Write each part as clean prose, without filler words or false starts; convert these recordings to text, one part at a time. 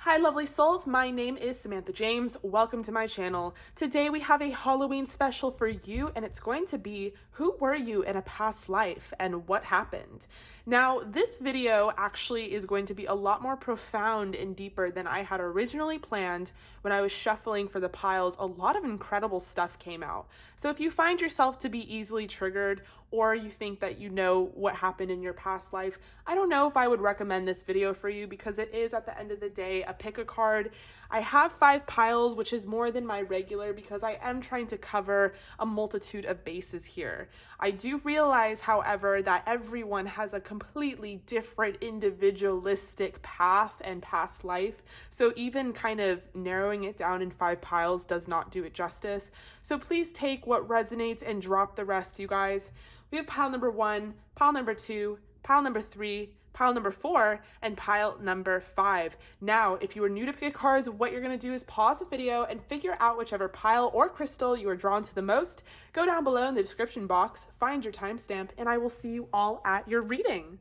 Hi lovely souls, my name is Samantha James. Welcome to my channel. Today we have a Halloween special for you, and it's going to be who were you in a past life and what happened. Now this video actually is going to be a lot more profound and deeper than I had originally planned. When I was shuffling for the piles, a lot of incredible stuff came out. So if you find yourself to be easily triggered, or you think that you know what happened in your past life, I don't know if I would recommend this video for you because it is, at the end of the day, a pick a card. I have 5 piles, which is more than my regular because I am trying to cover a multitude of bases here. I do realize, however, that everyone has a completely different individualistic path and past life. So even kind of narrowing it down in 5 piles does not do it justice. So please take what resonates and drop the rest, you guys. We have pile number 1, pile number 2, pile number 3, pile number 4, and pile number 5. Now, if you are new to pick cards, what you're going to do is pause the video and figure out whichever pile or crystal you are drawn to the most. Go down below in the description box, find your timestamp, and I will see you all at your reading.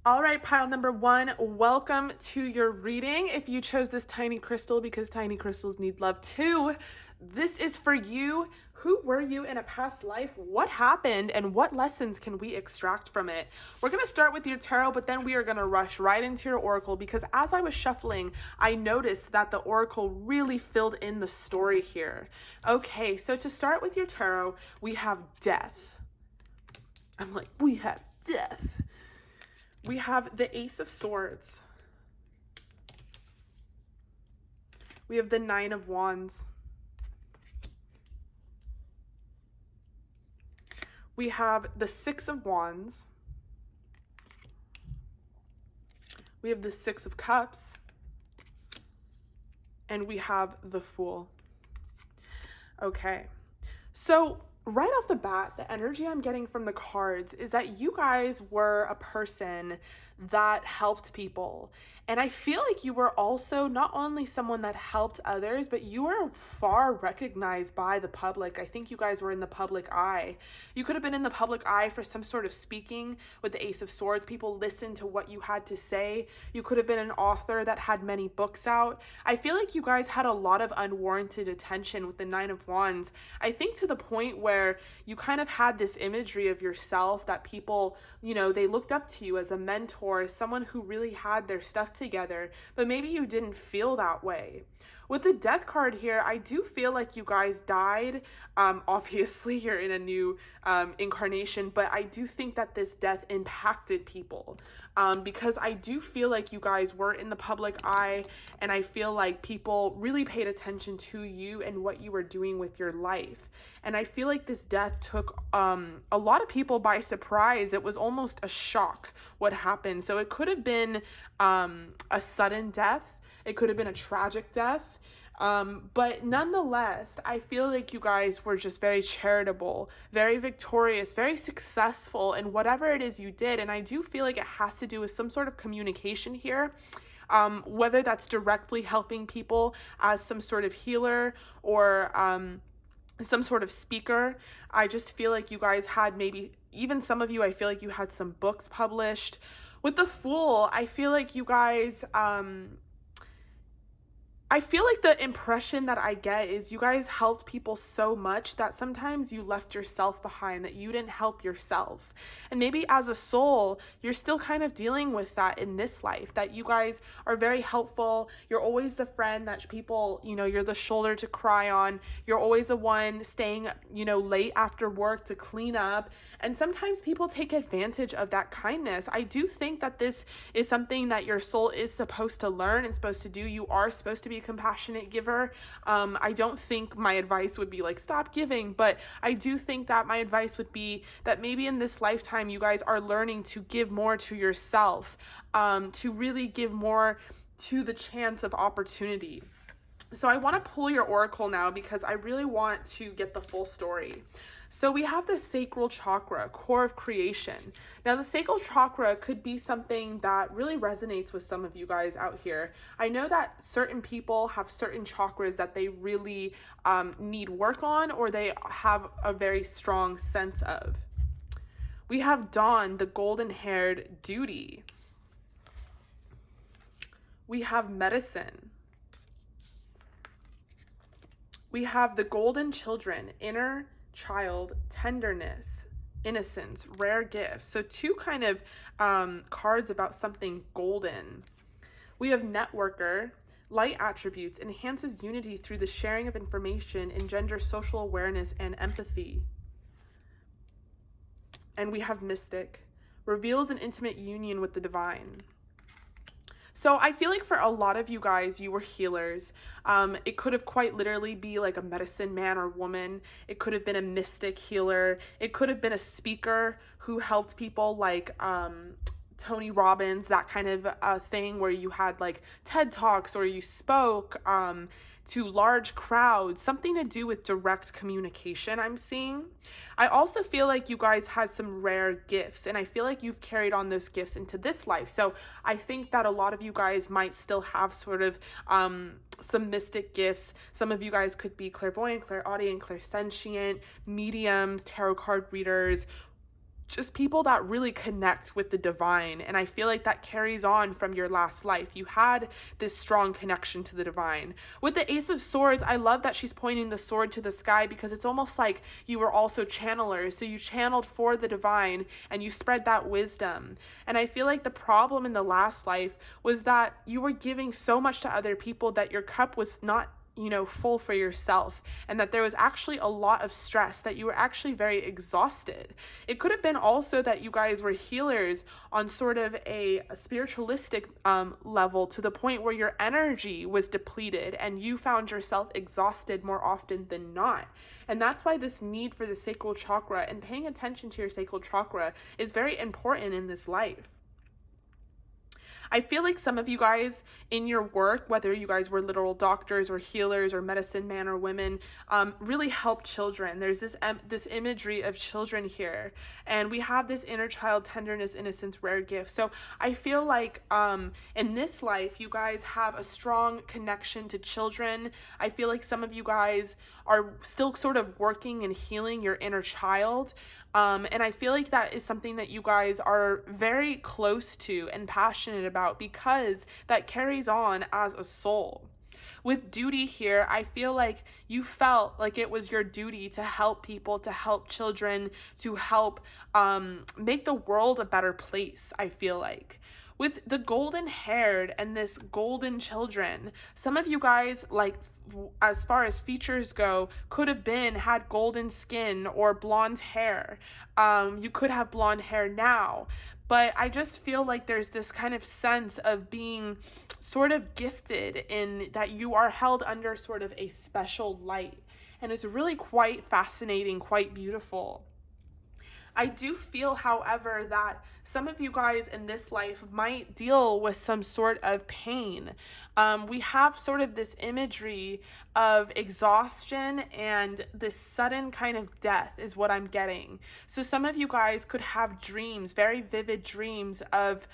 All right, pile number 1, welcome to your reading. If you chose this tiny crystal because tiny crystals need love too, this is for you. Who were you in a past life? What happened and what lessons can we extract from it? We're going to start with your tarot, but then we are going to rush right into your oracle because as I was shuffling, I noticed that the oracle really filled in the story here. Okay, so to start with your tarot, we have death. I'm like, we have death. We have the Ace of Swords. We have the 9 of Wands. We have the 6 of Wands. We have the 6 of Cups. And we have the Fool. Okay, so right off the bat, the energy I'm getting from the cards is that you guys were a person that helped people. And I feel like you were also not only someone that helped others, but you were far recognized by the public. I think you guys were in the public eye. You could have been in the public eye for some sort of speaking with the Ace of Swords. People listened to what you had to say. You could have been an author that had many books out. I feel like you guys had a lot of unwarranted attention with the 9 of Wands. I think to the point where you kind of had this imagery of yourself that people, you know, they looked up to you as a mentor, as someone who really had their stuff together, but maybe you didn't feel that way. With the death card here, I do feel like you guys died. Obviously, you're in a new incarnation, but I do think that this death impacted people because I do feel like you guys were in the public eye, and I feel like people really paid attention to you and what you were doing with your life. And I feel like this death took a lot of people by surprise. It was almost a shock what happened. So it could have been a sudden death. It could have been a tragic death. But nonetheless, I feel like you guys were just very charitable, very victorious, very successful in whatever it is you did. And I do feel like it has to do with some sort of communication here. Whether that's directly helping people as some sort of healer or some sort of speaker. I just feel like you guys had, maybe even some of you, I feel like you had some books published. With the Fool, I feel like you guys, I feel like the impression that I get is you guys helped people so much that sometimes you left yourself behind, that you didn't help yourself. And maybe as a soul, you're still kind of dealing with that in this life, that you guys are very helpful. You're always the friend that people, you know, you're the shoulder to cry on. You're always the one staying, you know, late after work to clean up. And sometimes people take advantage of that kindness. I do think that this is something that your soul is supposed to learn and supposed to do. You are supposed to be a compassionate giver. I don't think my advice would be like, stop giving, but I do think that my advice would be that maybe in this lifetime, you guys are learning to give more to yourself, to really give more to the chance of opportunity. So I want to pull your oracle now because I really want to get the full story. So we have the sacral chakra, core of creation. Now the sacral chakra could be something that really resonates with some of you guys out here. I know that certain people have certain chakras that they really need work on, or they have a very strong sense of. We have Dawn, the golden-haired duty. We have medicine. We have the golden children, inner child, tenderness, innocence, rare gifts. So two kind of cards about something golden. We have networker, light attributes, enhances unity through the sharing of information, engenders social awareness and empathy. And we have mystic, reveals an intimate union with the divine. So I feel like for a lot of you guys, you were healers. It could have quite literally be like a medicine man or woman. It could have been a mystic healer. It could have been a speaker who helped people like Tony Robbins, that kind of thing where you had like TED Talks or you spoke to large crowds, something to do with direct communication I'm seeing. I also feel like you guys had some rare gifts, and I feel like you've carried on those gifts into this life. So I think that a lot of you guys might still have sort of some mystic gifts. Some of you guys could be clairvoyant, clairaudient, clairsentient, mediums, tarot card readers, just people that really connect with the divine. And I feel like that carries on from your last life. You had this strong connection to the divine. With the Ace of Swords, I love that she's pointing the sword to the sky, because it's almost like you were also channelers. So you channeled for the divine and you spread that wisdom. And I feel like the problem in the last life was that you were giving so much to other people that your cup was not full for yourself, and that there was actually a lot of stress, that you were actually very exhausted. It could have been also that you guys were healers on sort of a spiritualistic level, to the point where your energy was depleted and you found yourself exhausted more often than not. And that's why this need for the sacral chakra and paying attention to your sacral chakra is very important in this life. I feel like some of you guys in your work, whether you guys were literal doctors or healers or medicine man or women, really help children. There's this imagery of children here, and we have this inner child, tenderness, innocence, rare gift. So I feel like in this life, you guys have a strong connection to children. I feel like some of you guys are still sort of working and healing your inner child. And I feel like that is something that you guys are very close to and passionate about, because that carries on as a soul. With duty here, I feel like you felt like it was your duty to help people, to help children, to help make the world a better place, I feel like. With the golden haired and this golden children, some of you guys, like, as far as features go, could have had golden skin or blonde hair. You could have blonde hair now, but I just feel like there's this kind of sense of being sort of gifted, in that you are held under sort of a special light, and it's really quite fascinating, quite beautiful. I do feel, however, that some of you guys in this life might deal with some sort of pain. We have sort of this imagery of exhaustion and this sudden kind of death is what I'm getting. So some of you guys could have dreams, very vivid dreams of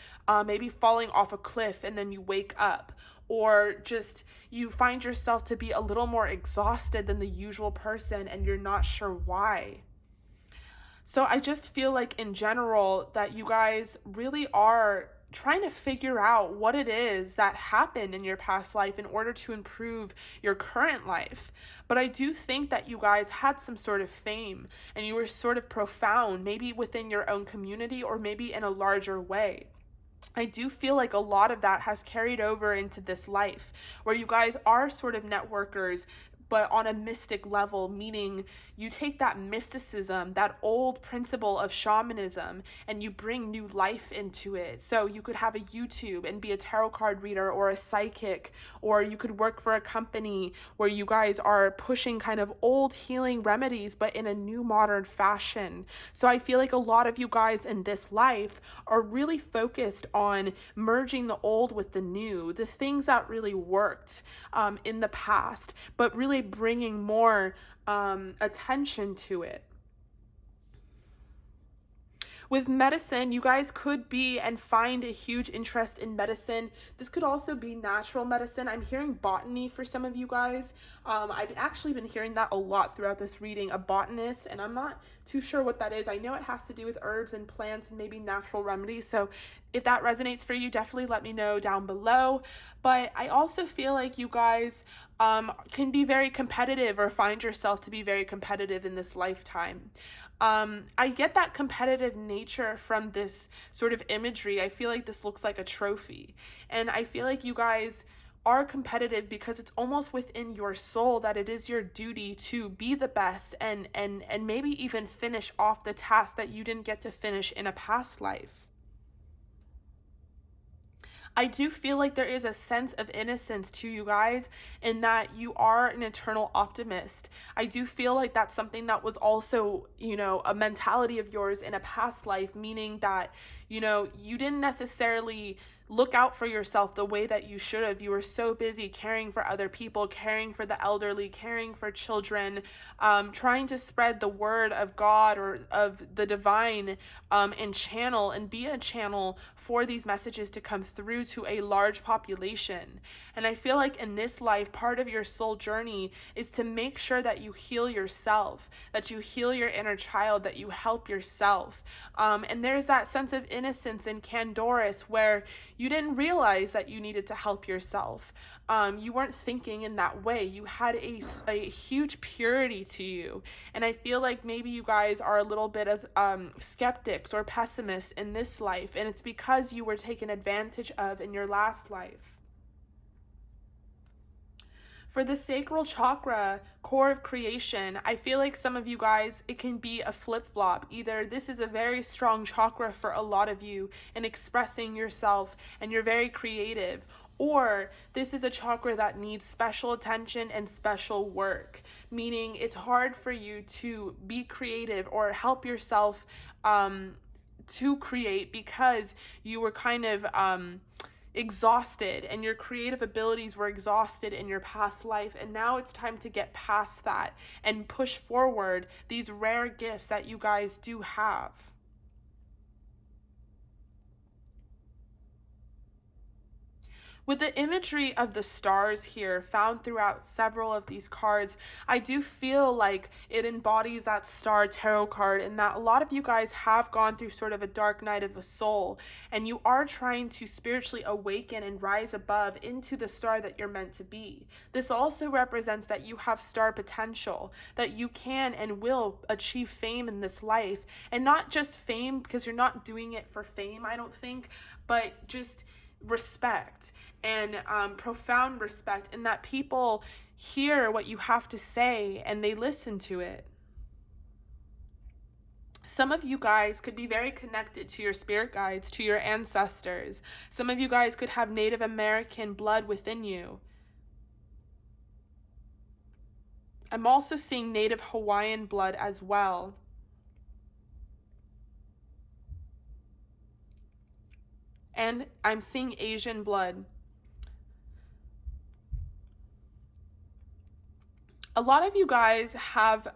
maybe falling off a cliff and then you wake up, or just you find yourself to be a little more exhausted than the usual person and you're not sure why. So I just feel like in general that you guys really are trying to figure out what it is that happened in your past life in order to improve your current life. But I do think that you guys had some sort of fame and you were sort of profound, maybe within your own community or maybe in a larger way. I do feel like a lot of that has carried over into this life, where you guys are sort of networkers, but on a mystic level, meaning you take that mysticism, that old principle of shamanism, and you bring new life into it. So you could have a YouTube and be a tarot card reader or a psychic, or you could work for a company where you guys are pushing kind of old healing remedies, but in a new modern fashion. So I feel like a lot of you guys in this life are really focused on merging the old with the new, the things that really worked in the past, but really bringing more attention to it. With medicine, you guys could be and find a huge interest in medicine. This could also be natural medicine. I'm hearing botany for some of you guys. I've actually been hearing that a lot throughout this reading, a botanist, and I'm not too sure what that is. I know it has to do with herbs and plants and maybe natural remedies. So If that resonates for you, definitely let me know down below. But I also feel like you guys can be very competitive, or find yourself to be very competitive in this lifetime. I get that competitive nature from this sort of imagery. I feel like this looks like a trophy. And I feel like you guys are competitive because it's almost within your soul that it is your duty to be the best, and maybe even finish off the task that you didn't get to finish in a past life. I do feel like there is a sense of innocence to you guys, in that you are an eternal optimist. I do feel like that's something that was also, a mentality of yours in a past life, meaning that, you didn't necessarily look out for yourself the way that you should have. You were so busy caring for other people, caring for the elderly, caring for children, trying to spread the word of God or of the divine, and be a channel for these messages to come through to a large population. And I feel like in this life, part of your soul journey is to make sure that you heal yourself, that you heal your inner child, that you help yourself. And there's that sense of innocence and candorous where you didn't realize that you needed to help yourself. You weren't thinking in that way. You had a huge purity to you. And I feel like maybe you guys are a little bit of skeptics or pessimists in this life, and it's because you were taken advantage of in your last life. For the sacral chakra, core of creation, I feel like some of you guys, it can be a flip-flop. Either this is a very strong chakra for a lot of you in expressing yourself and you're very creative, or this is a chakra that needs special attention and special work, meaning it's hard for you to be creative or help yourself to create because you were kind of exhausted, and your creative abilities were exhausted in your past life, and now it's time to get past that and push forward these rare gifts that you guys do have. With the imagery of the stars here found throughout several of these cards, I do feel like it embodies that star tarot card, and that a lot of you guys have gone through sort of a dark night of the soul, and you are trying to spiritually awaken and rise above into the star that you're meant to be. This also represents that you have star potential, that you can and will achieve fame in this life, and not just fame because you're not doing it for fame, I don't think, but just respect and profound respect, and that people hear what you have to say and they listen to it. Some of you guys could be very connected to your spirit guides, to your ancestors. Some of you guys could have Native American blood within you. I'm also seeing Native Hawaiian blood as well. And I'm seeing Asian blood. A lot of you guys have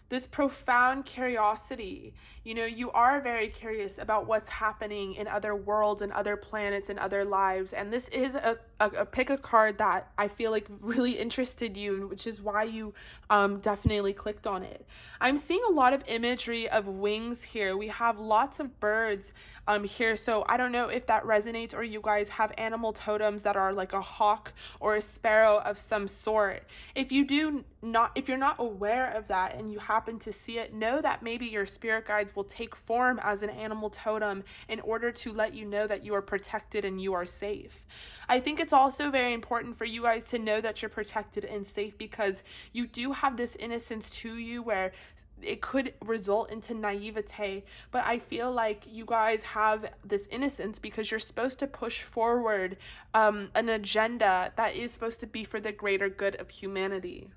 this profound curiosity. You are very curious about what's happening in other worlds and other planets and other lives. And this is a pick a card that I feel like really interested you, which is why you definitely clicked on it. I'm seeing a lot of imagery of wings here. We have lots of birds here. So I don't know if that resonates, or you guys have animal totems that are like a hawk or a sparrow of some sort. If you're not aware of that and you happen to see it, know that maybe your spirit guides will take form as an animal totem in order to let you know that you are protected and you are safe. I think it's also very important for you guys to know that you're protected and safe, because you do have this innocence to you where it could result into naivete, but I feel like you guys have this innocence because you're supposed to push forward an agenda that is supposed to be for the greater good of humanity.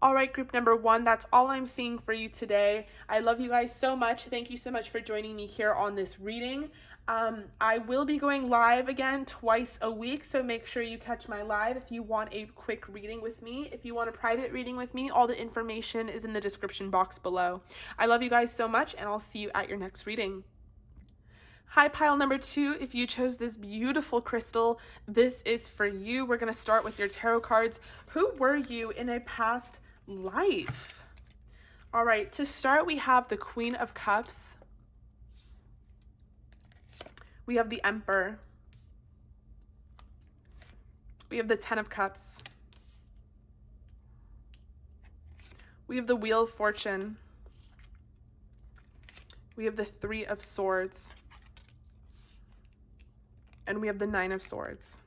All right, group number 1, that's all I'm seeing for you today. I love you guys so much. Thank you so much for joining me here on this reading. I will be going live again twice a week, so make sure you catch my live if you want a quick reading with me. If you want a private reading with me, all the information is in the description box below. I love you guys so much, and I'll see you at your next reading. Hi, pile number 2. If you chose this beautiful crystal, this is for you. We're going to start with your tarot cards. Who were you in a past life? All right, to start, we have the Queen of Cups, We have the Emperor. We have the Ten of Cups. We have the Wheel of Fortune. We have the Three of Swords. And we have the Nine of Swords.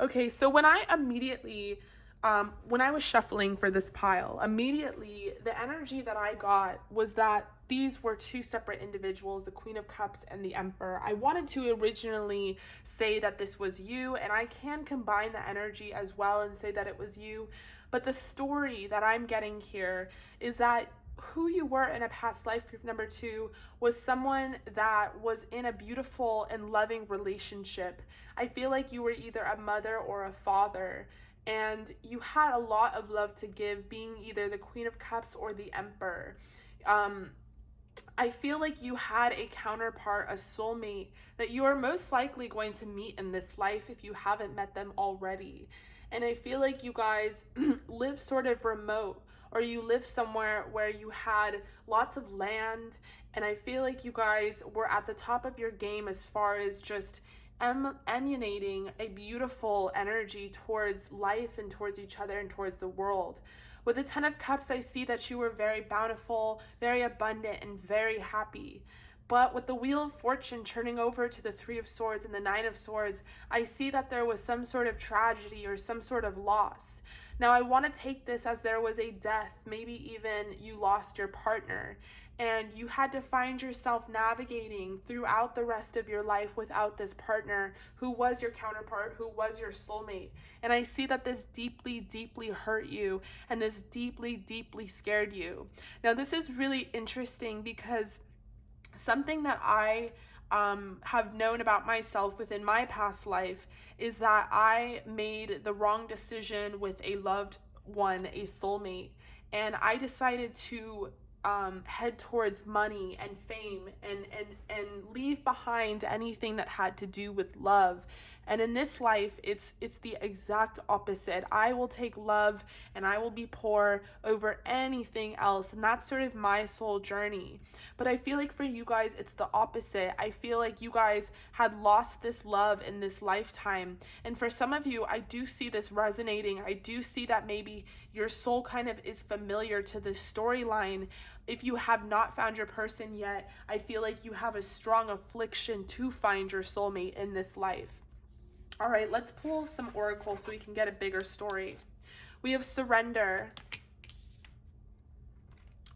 Okay, so when I was shuffling for this pile, immediately the energy that I got was that these were two separate individuals, the Queen of Cups and the Emperor. I wanted to originally say that this was you, and I can combine the energy as well and say that it was you. But the story that I'm getting here is that who you were in a past life, group number 2, was someone that was in a beautiful and loving relationship. I feel like you were either a mother or a father, and you had a lot of love to give, being either the Queen of Cups or the Emperor. I feel like you had a counterpart, a soulmate, that you are most likely going to meet in this life if you haven't met them already. And I feel like you guys live sort of remote, or you live somewhere where you had lots of land, and I feel like you guys were at the top of your game as far as just emanating a beautiful energy towards life and towards each other and towards the world. With the Ten of Cups, I see that you were very bountiful, very abundant, and very happy. But with the Wheel of Fortune turning over to the Three of Swords and the Nine of Swords, I see that there was some sort of tragedy or some sort of loss. Now, I want to take this as there was a death, maybe even you lost your partner, and you had to find yourself navigating throughout the rest of your life without this partner who was your counterpart, who was your soulmate. And I see that this deeply, deeply hurt you, and this deeply, deeply scared you. Now, this is really interesting because something that I have known about myself within my past life is that I made the wrong decision with a loved one, a soulmate, and I decided to head towards money and fame and leave behind anything that had to do with love. And in this life, it's the exact opposite. I will take love and I will be poor over anything else. And that's sort of my soul journey. But I feel like for you guys, it's the opposite. I feel like you guys had lost this love in this lifetime. And for some of you, I do see this resonating. I do see that maybe your soul kind of is familiar to this storyline. If you have not found your person yet, I feel like you have a strong affliction to find your soulmate in this life. All right, let's pull some oracle so we can get a bigger story. We have Surrender.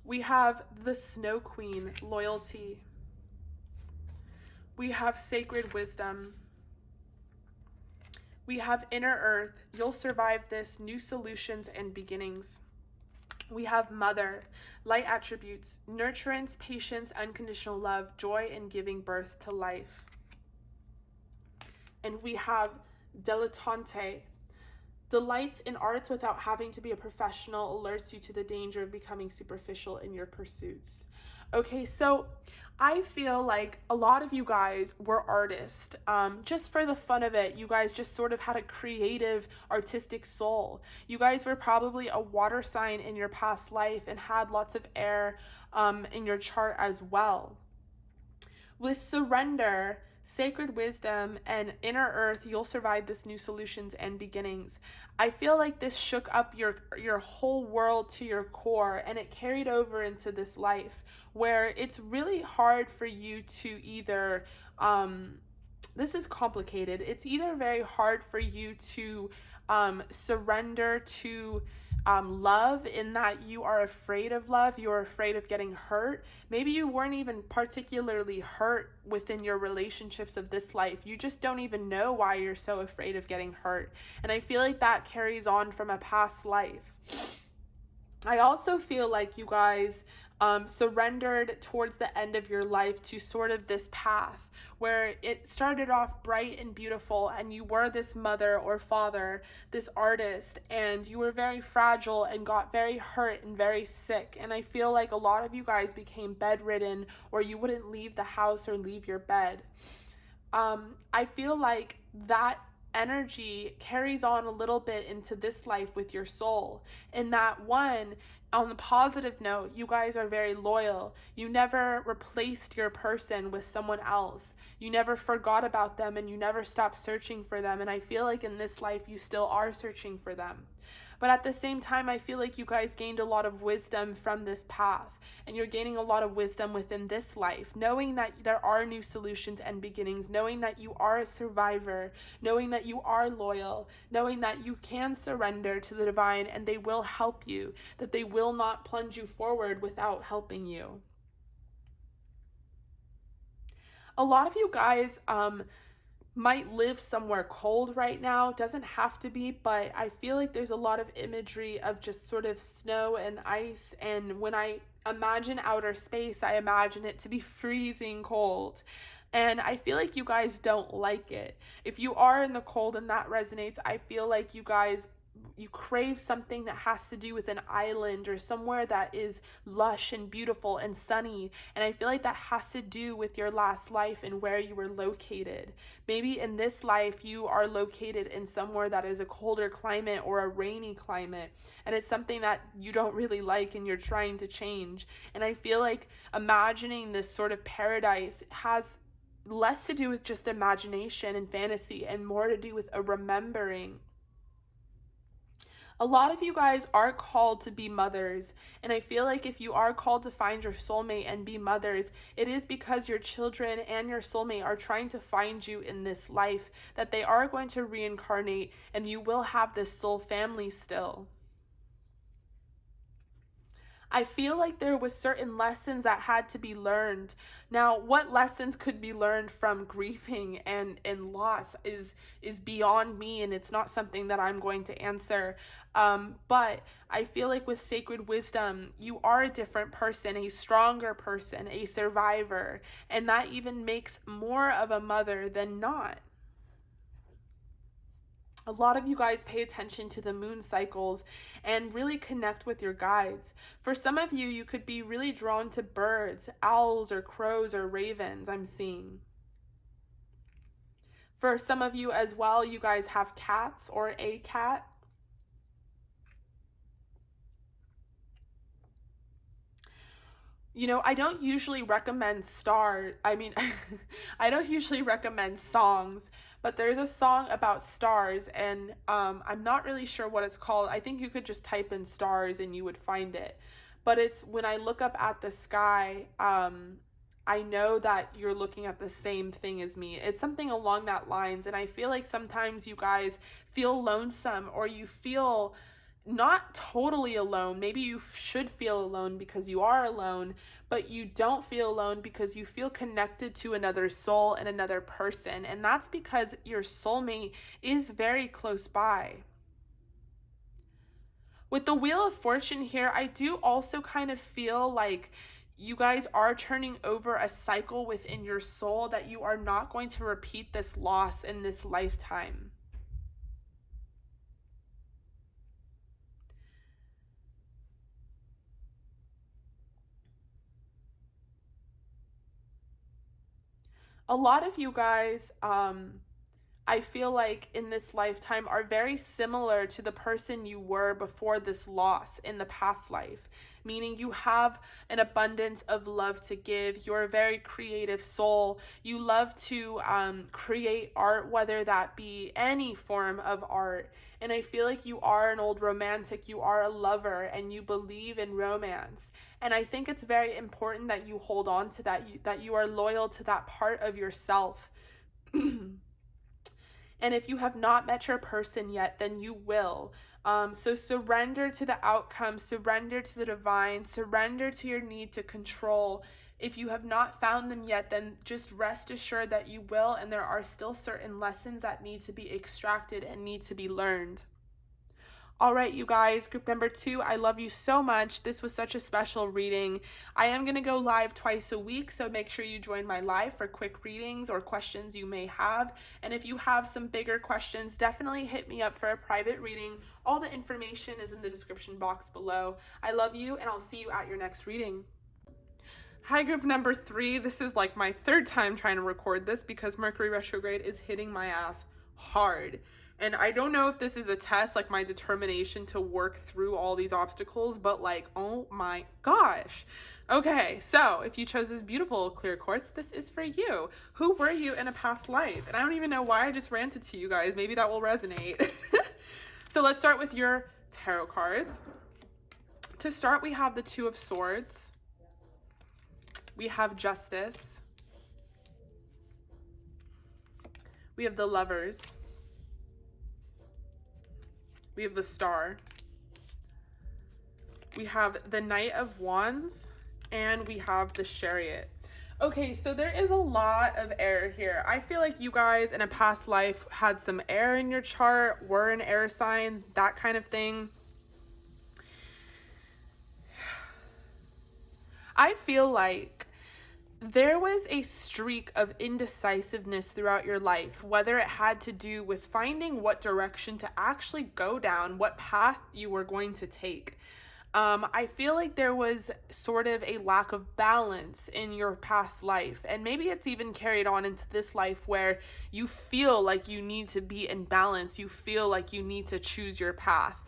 We have the Snow Queen, Loyalty. We have Sacred Wisdom. We have Inner Earth, You'll Survive This, New Solutions and Beginnings. We have Mother, Light Attributes, Nurturance, Patience, Unconditional Love, Joy, and Giving Birth to Life. And we have Dilettante, Delights in arts without having to be a professional, alerts you to the danger of becoming superficial in your pursuits. Okay, so I feel like a lot of you guys were artists. Just for the fun of it, you guys just sort of had a creative, artistic soul. You guys were probably a water sign in your past life and had lots of air in your chart as well. With Surrender, Sacred Wisdom, and Inner Earth, You'll Survive This, New Solutions and Beginnings. I feel like this shook up your whole world to your core, and it carried over into this life where it's really hard for you to either, this is complicated, it's either very hard for you to surrender to love, in that you are afraid of love, you're afraid of getting hurt. Maybe you weren't even particularly hurt within your relationships of this life. You just don't even know why you're so afraid of getting hurt. And I feel like that carries on from a past life. I also feel like you guys surrendered towards the end of your life to sort of this path where it started off bright and beautiful, and you were this mother or father, this artist, and you were very fragile and got very hurt and very sick. And I feel like a lot of you guys became bedridden, or you wouldn't leave the house or leave your bed. I feel like that energy carries on a little bit into this life with your soul, in that one, On the positive note, you guys are very loyal. You never replaced your person with someone else. You never forgot about them, and you never stopped searching for them. And I feel like in this life, you still are searching for them. But at the same time, I feel like you guys gained a lot of wisdom from this path, and you're gaining a lot of wisdom within this life, knowing that there are new solutions and beginnings, knowing that you are a survivor, knowing that you are loyal, knowing that you can surrender to the divine and they will help you, that they will not plunge you forward without helping you. A lot of you guys, might live somewhere cold right now. Doesn't have to be, but I feel like there's a lot of imagery of just sort of snow and ice. And when I imagine outer space, I imagine it to be freezing cold. And I feel like you guys don't like it. If you are in the cold and that resonates, I feel like you crave something that has to do with an island or somewhere that is lush and beautiful and sunny. And I feel like that has to do with your last life and where you were located. Maybe in this life, you are located in somewhere that is a colder climate or a rainy climate. And it's something that you don't really like and you're trying to change. And I feel like imagining this sort of paradise has less to do with just imagination and fantasy and more to do with a remembering. A lot of you guys are called to be mothers, and I feel like if you are called to find your soulmate and be mothers, it is because your children and your soulmate are trying to find you in this life, that they are going to reincarnate and you will have this soul family still. I feel like there was certain lessons that had to be learned. Now, what lessons could be learned from grieving and loss is beyond me, and it's not something that I'm going to answer. But I feel like with sacred wisdom, you are a different person, a stronger person, a survivor, and that even makes more of a mother than not. A lot of you guys pay attention to the moon cycles and really connect with your guides. For some of you, you could be really drawn to birds, owls or crows or ravens, I'm seeing. For some of you as well, you guys have cats or a cat. You know, I don't usually recommend I don't usually recommend songs, but there's a song about stars, and I'm not really sure what it's called. I think you could just type in stars and you would find it. But it's when I look up at the sky, I know that you're looking at the same thing as me. It's something along that lines, and I feel like sometimes you guys feel lonesome or you feel not totally alone. Maybe you should feel alone because you are alone, but you don't feel alone because you feel connected to another soul and another person. And that's because your soulmate is very close by. With the Wheel of Fortune here, I do also kind of feel like you guys are turning over a cycle within your soul, that you are not going to repeat this loss in this lifetime. A lot of you guys, I feel like in this lifetime are very similar to the person you were before this loss in the past life, meaning you have an abundance of love to give. You're a very creative soul. You love to create art, whether that be any form of art. And I feel like you are an old romantic. You are a lover and you believe in romance. And I think it's very important that you hold on to that, that you are loyal to that part of yourself. And if you have not met your person yet, then you will. So surrender to the outcome, surrender to the divine, surrender to your need to control. If you have not found them yet, then just rest assured that you will, and there are still certain lessons that need to be extracted and need to be learned. All right, you guys, group number 2, I love you so much. This was such a special reading. I am going to go live twice a week, so make sure you join my live for quick readings or questions you may have. And if you have some bigger questions, definitely hit me up for a private reading. All the information is in the description box below. I love you, and I'll see you at your next reading. Hi, group number 3. This is like my 3rd time trying to record this because Mercury retrograde is hitting my ass hard. And I don't know if this is a test, like my determination to work through all these obstacles, but like, oh my gosh. Okay, so if you chose this beautiful clear quartz, this is for you. Who were you in a past life? And I don't even know why I just ranted to you guys. Maybe that will resonate. So let's start with your tarot cards. To start, we have the Two of Swords. We have Justice. We have the Lovers. We have the Star. We have the Knight of Wands, and we have the Chariot. Okay, so there is a lot of air here. I feel like you guys in a past life had some air in your chart, were an air sign, that kind of thing. I feel like there was a streak of indecisiveness throughout your life, whether it had to do with finding what direction to actually go down, what path you were going to take. I feel like there was sort of a lack of balance in your past life, and maybe it's even carried on into this life where you feel like you need to be in balance, you feel like you need to choose your path.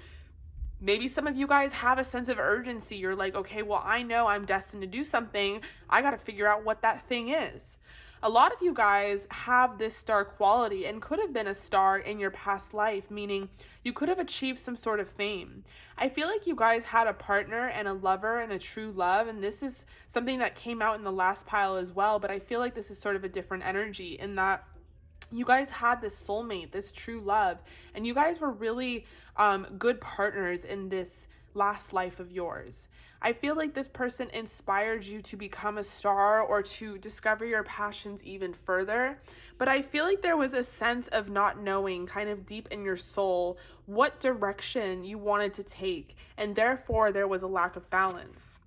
Maybe some of you guys have a sense of urgency. You're like, okay, well, I know I'm destined to do something. I got to figure out what that thing is. A lot of you guys have this star quality and could have been a star in your past life, meaning you could have achieved some sort of fame. I feel like you guys had a partner and a lover and a true love, and this is something that came out in the last pile as well, but I feel like this is sort of a different energy in that you guys had this soulmate, this true love, and you guys were really good partners in this last life of yours. I feel like this person inspired you to become a star or to discover your passions even further, but I feel like there was a sense of not knowing kind of deep in your soul what direction you wanted to take, and therefore there was a lack of balance.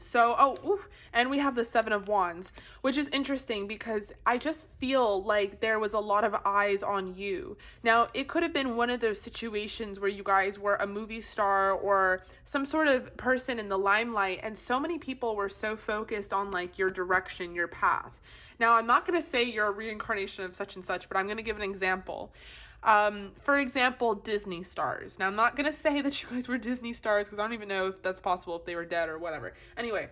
So, and we have the Seven of Wands, which is interesting because I just feel like there was a lot of eyes on you. Now, it could have been one of those situations where you guys were a movie star or some sort of person in the limelight, and so many people were so focused on like your direction, your path. Now, I'm not going to say you're a reincarnation of such and such, but I'm going to give an example. For example, Disney stars. Now, I'm not going to say that you guys were Disney stars because I don't even know if that's possible, if they were dead or whatever. Anyway,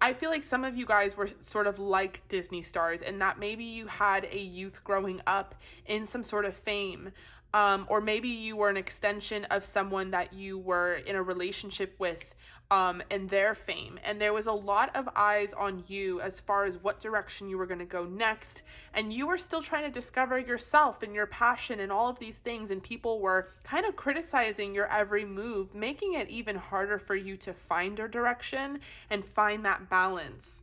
I feel like some of you guys were sort of like Disney stars in that maybe you had a youth growing up in some sort of fame. Or maybe you were an extension of someone that you were in a relationship with and their fame. And there was a lot of eyes on you as far as what direction you were going to go next. And you were still trying to discover yourself and your passion and all of these things. And people were kind of criticizing your every move, making it even harder for you to find your direction and find that balance.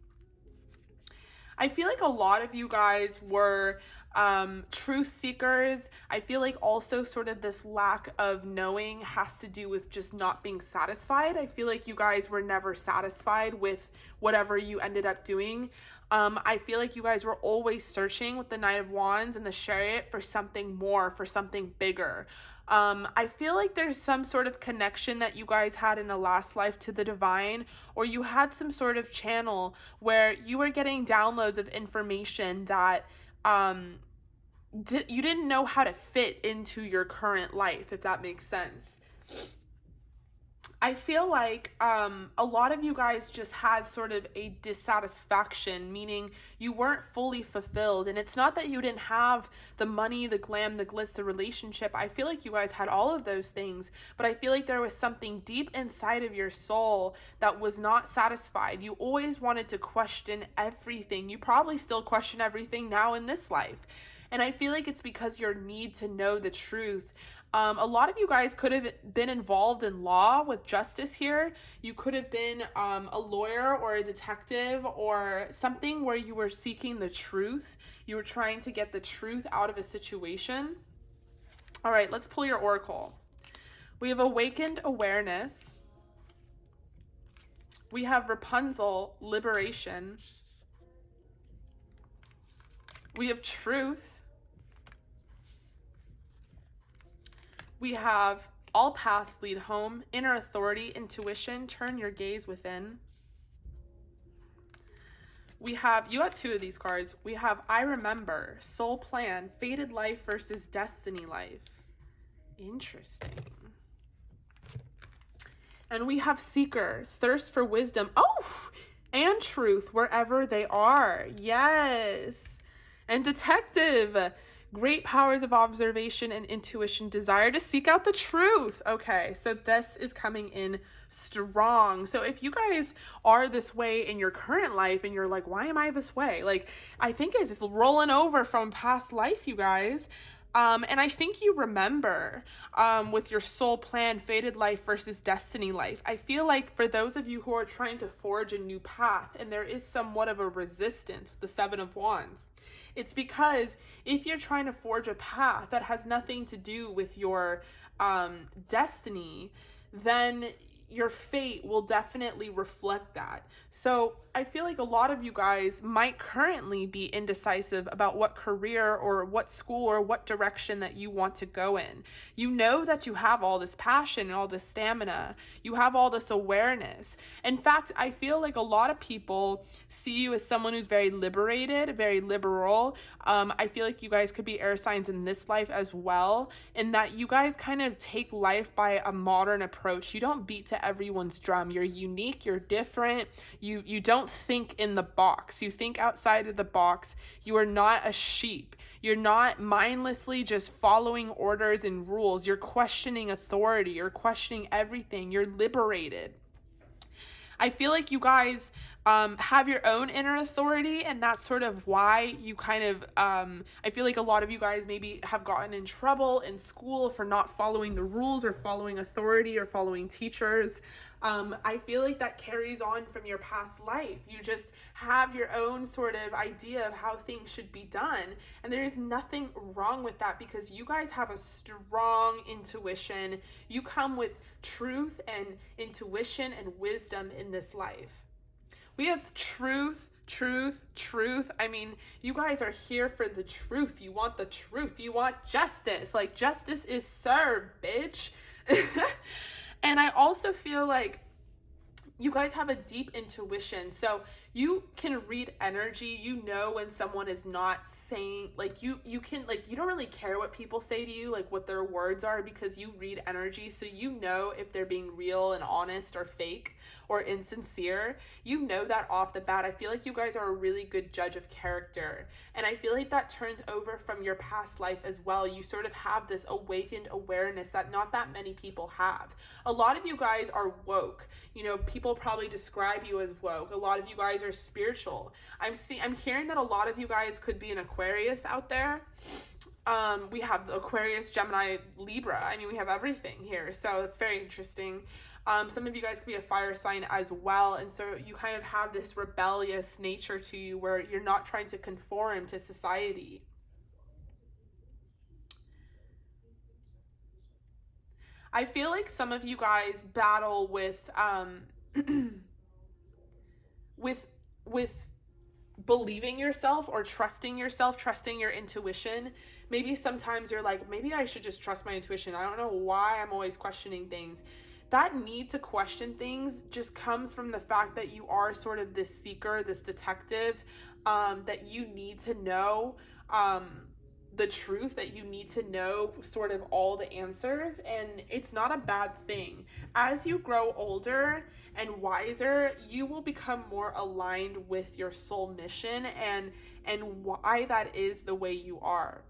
I feel like a lot of you guys were truth seekers. I feel like also sort of this lack of knowing has to do with just not being satisfied. I feel like you guys were never satisfied with whatever you ended up doing. I feel like you guys were always searching with the Knight of Wands and the Chariot for something more, for something bigger. I feel like there's some sort of connection that you guys had in a last life to the divine, or you had some sort of channel where you were getting downloads of information that you didn't know how to fit into your current life, if that makes sense. I feel like a lot of you guys just had sort of a dissatisfaction, meaning you weren't fully fulfilled. And it's not that you didn't have the money, the glam, the glitz, the relationship. I feel like you guys had all of those things, but I feel like there was something deep inside of your soul that was not satisfied. You always wanted to question everything. You probably still question everything now in this life. And I feel like it's because your need to know the truth. A lot of you guys could have been involved in law with justice here. You could have been a lawyer or a detective or something where you were seeking the truth. You were trying to get the truth out of a situation. All right, let's pull your oracle. We have awakened awareness. We have Rapunzel, liberation. We have truth. We have all paths lead home, inner authority, intuition, turn your gaze within. you got two of these cards. We have I Remember, Soul Plan, Fated Life versus Destiny Life. Interesting. And we have Seeker, Thirst for Wisdom. Oh, and Truth wherever they are. Yes. And Detective, great powers of observation and intuition, desire to seek out the truth. Okay, so this is coming in strong. So if you guys are this way in your current life and you're like, why am I this way? Like, I think it's rolling over from past life, you guys. And I think you remember with your soul plan, fated life versus destiny life. I feel like for those of you who are trying to forge a new path and there is somewhat of a resistance with the Seven of Wands, it's because if you're trying to forge a path that has nothing to do with your destiny, then your fate will definitely reflect that. So I feel like a lot of you guys might currently be indecisive about what career or what school or what direction that you want to go in. You know that you have all this passion and all this stamina. You have all this awareness. In fact, I feel like a lot of people see you as someone who's very liberated, very liberal. I feel like you guys could be air signs in this life as well, in that you guys kind of take life by a modern approach. You don't beat to everyone's drum. You're unique, you're different. You don't think in the box. You think outside of the box. You are not a sheep. You're not mindlessly just following orders and rules. You're questioning authority. You're questioning everything. You're liberated. I feel like you guys have your own inner authority, and that's sort of why you kind of, I feel like a lot of you guys maybe have gotten in trouble in school for not following the rules or following authority or following teachers. I feel like that carries on from your past life. You just have your own sort of idea of how things should be done. And there is nothing wrong with that because you guys have a strong intuition. You come with truth and intuition and wisdom in this life. We have truth. I mean, you guys are here for the truth. You want the truth. You want justice. Like, justice is served, bitch. And I also feel like you guys have a deep intuition. So you can read energy. You know when someone is not saying, like, you can, like, you don't really care what people say to you, like what their words are, because you read energy. So you know if they're being real and honest or fake or insincere. You know that off the bat. I feel like you guys are a really good judge of character. And I feel like that turns over from your past life as well. You sort of have this awakened awareness that not that many people have. A lot of you guys are woke. You know, people probably describe you as woke. A lot of you guys are spiritual. I'm hearing that a lot of you guys could be an Aquarius out there. We have the Aquarius, Gemini, Libra. I mean, we have everything here. So it's very interesting. Some of you guys could be a fire sign as well. And so you kind of have this rebellious nature to you where you're not trying to conform to society. I feel like some of you guys battle with with believing yourself or trusting yourself, trusting your intuition. Maybe sometimes you're like, maybe I should just trust my intuition. I don't know why I'm always questioning things. That need to question things just comes from the fact that you are sort of this seeker, this detective, that you need to know the truth, that you need to know sort of all the answers, and it's not a bad thing. As you grow older and wiser, you will become more aligned with your soul mission and why that is the way you are.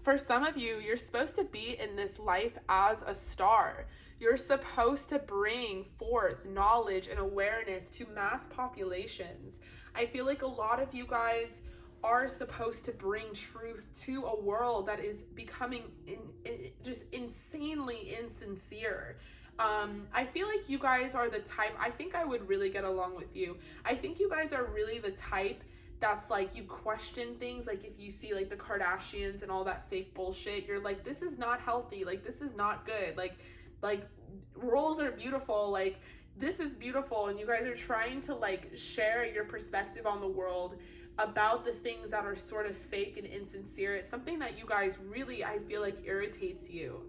For some of you, you're supposed to be in this life as a star. You're supposed to bring forth knowledge and awareness to mass populations. I feel like a lot of you guys are supposed to bring truth to a world that is becoming just insanely insincere. I feel like you guys are the type, I think I would really get along with you. I think you guys are really the type that's like, you question things. Like if you see like the Kardashians and all that fake bullshit, you're like, this is not healthy. Like, this is not good. Like roles are beautiful. Like, this is beautiful. And you guys are trying to like share your perspective on the world about the things that are sort of fake and insincere. It's something that you guys really, I feel like, irritates you.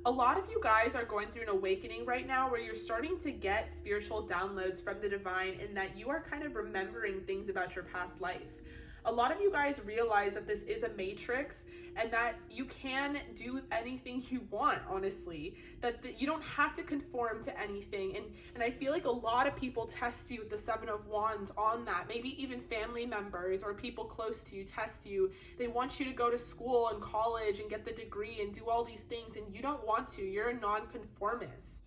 A lot of you guys are going through an awakening right now where you're starting to get spiritual downloads from the divine, and that you are kind of remembering things about your past life. A lot of you guys realize that this is a matrix and that you can do anything you want, honestly, that you don't have to conform to anything. And I feel like a lot of people test you with the Seven of Wands on that. Maybe even family members or people close to you test you. They want you to go to school and college and get the degree and do all these things, and you don't want to. You're a nonconformist.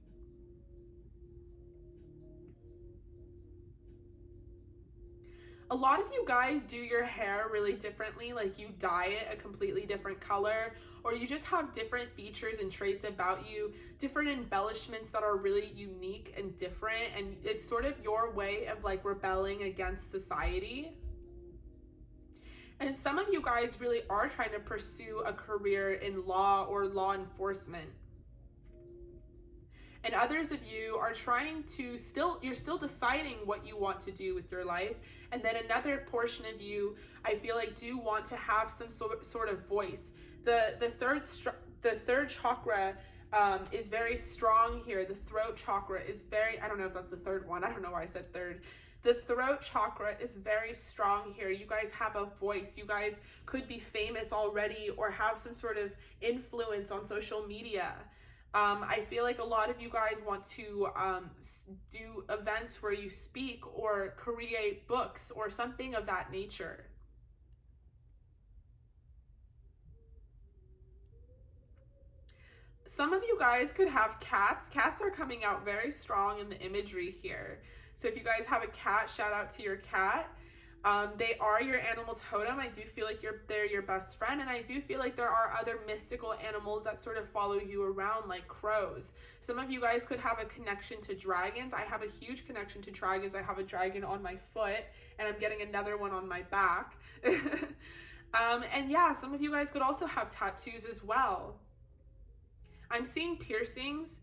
A lot of you guys do your hair really differently, like you dye it a completely different color, or you just have different features and traits about you, different embellishments that are really unique and different, and it's sort of your way of like rebelling against society. And some of you guys really are trying to pursue a career in law or law enforcement. And others of you are trying to you're still deciding what you want to do with your life. And then another portion of you, I feel like, do want to have some sort of voice. The third chakra is very strong here. The throat chakra is very, I don't know if that's the third one. I don't know why I said third. The throat chakra is very strong here. You guys have a voice. You guys could be famous already or have some sort of influence on social media. I feel like a lot of you guys want to do events where you speak or create books or something of that nature. Some of you guys could have cats. Cats are coming out very strong in the imagery here. So if you guys have a cat, shout out to your cat. They are your animal totem. I do feel like they're your best friend, and I do feel like there are other mystical animals that sort of follow you around, like crows. Some of you guys could have a connection to dragons. I have a huge connection to dragons. I have a dragon on my foot, and I'm getting another one on my back. And yeah, some of you guys could also have tattoos as well. I'm seeing piercings.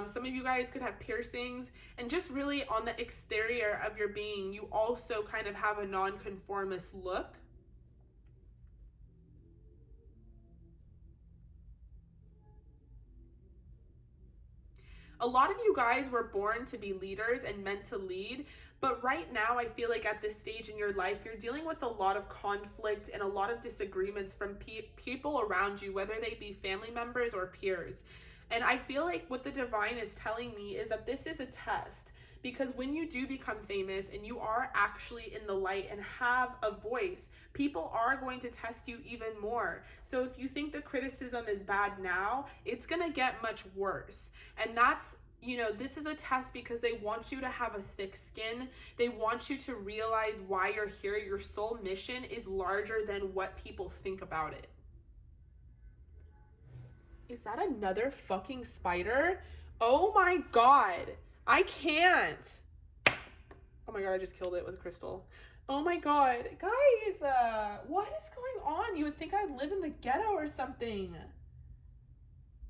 Some of you guys could have piercings, and just really on the exterior of your being, you also kind of have a nonconformist look. A lot of you guys were born to be leaders and meant to lead, but right now I feel like at this stage in your life, you're dealing with a lot of conflict and a lot of disagreements from people around you, whether they be family members or peers. And I feel like what the divine is telling me is that this is a test, because when you do become famous and you are actually in the light and have a voice, people are going to test you even more. So if you think the criticism is bad now, it's going to get much worse. And that's, this is a test because they want you to have a thick skin. They want you to realize why you're here. Your soul mission is larger than what people think about it. Is that another fucking spider? Oh my god. I can't. Oh my god, I just killed it with a crystal. Oh my god. Guys, what is going on? You would think I'd live in the ghetto or something.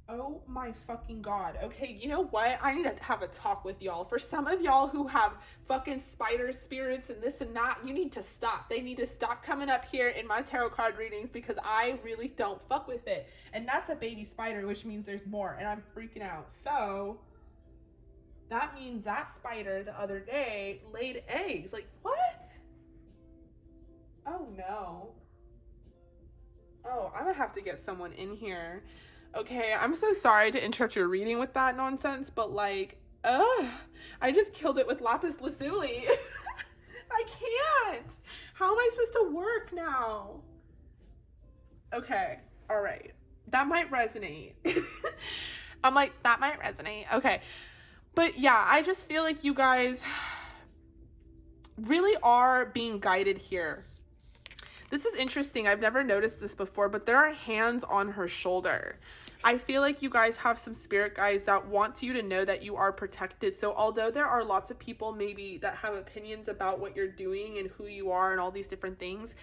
Oh my fucking god. Okay, you know what? I need to have a talk with y'all. For some of y'all who have fucking spider spirits and this and that, you need to stop. They need to stop coming up here in my tarot card readings, because I really don't fuck with it. And that's a baby spider, which means there's more, and I'm freaking out. So that means that spider the other day laid eggs. Like, what? Oh no. Oh, I'm gonna have to get someone in here. Okay, I'm so sorry to interrupt your reading with that nonsense, but like, I just killed it with lapis lazuli. I can't. How am I supposed to work now? Okay, all right. That might resonate. I'm like, that might resonate. Okay. But yeah, I just feel like you guys really are being guided here. This is interesting. I've never noticed this before, but there are hands on her shoulder. I feel like you guys have some spirit guides that want you to know that you are protected. So although there are lots of people maybe that have opinions about what you're doing and who you are and all these different things,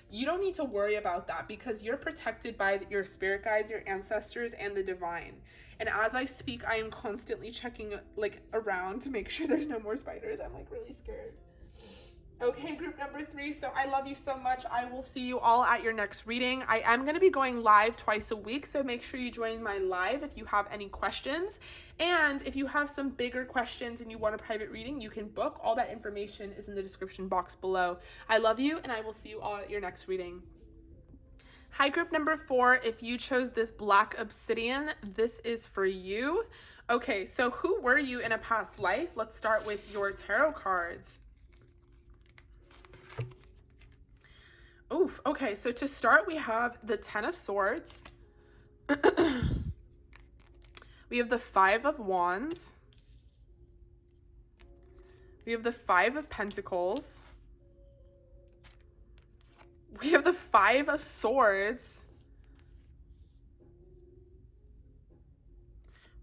you don't need to worry about that, because you're protected by your spirit guides, your ancestors, and the divine. And as I speak, I am constantly checking like around to make sure there's no more spiders. I'm like really scared. Okay, group number 3. So I love you so much. I will see you all at your next reading. I am going to be going live twice a week, so make sure you join my live if you have any questions. And if you have some bigger questions and you want a private reading, you can book. All that information is in the description box below. I love you, and I will see you all at your next reading. Hi, group number 4. If you chose this black obsidian, this is for you. Okay, so who were you in a past life? Let's start with your tarot cards. Oof, okay, so to start, we have the 10 of Swords. We have the 5 of Wands. We have the 5 of Pentacles. We have the 5 of Swords.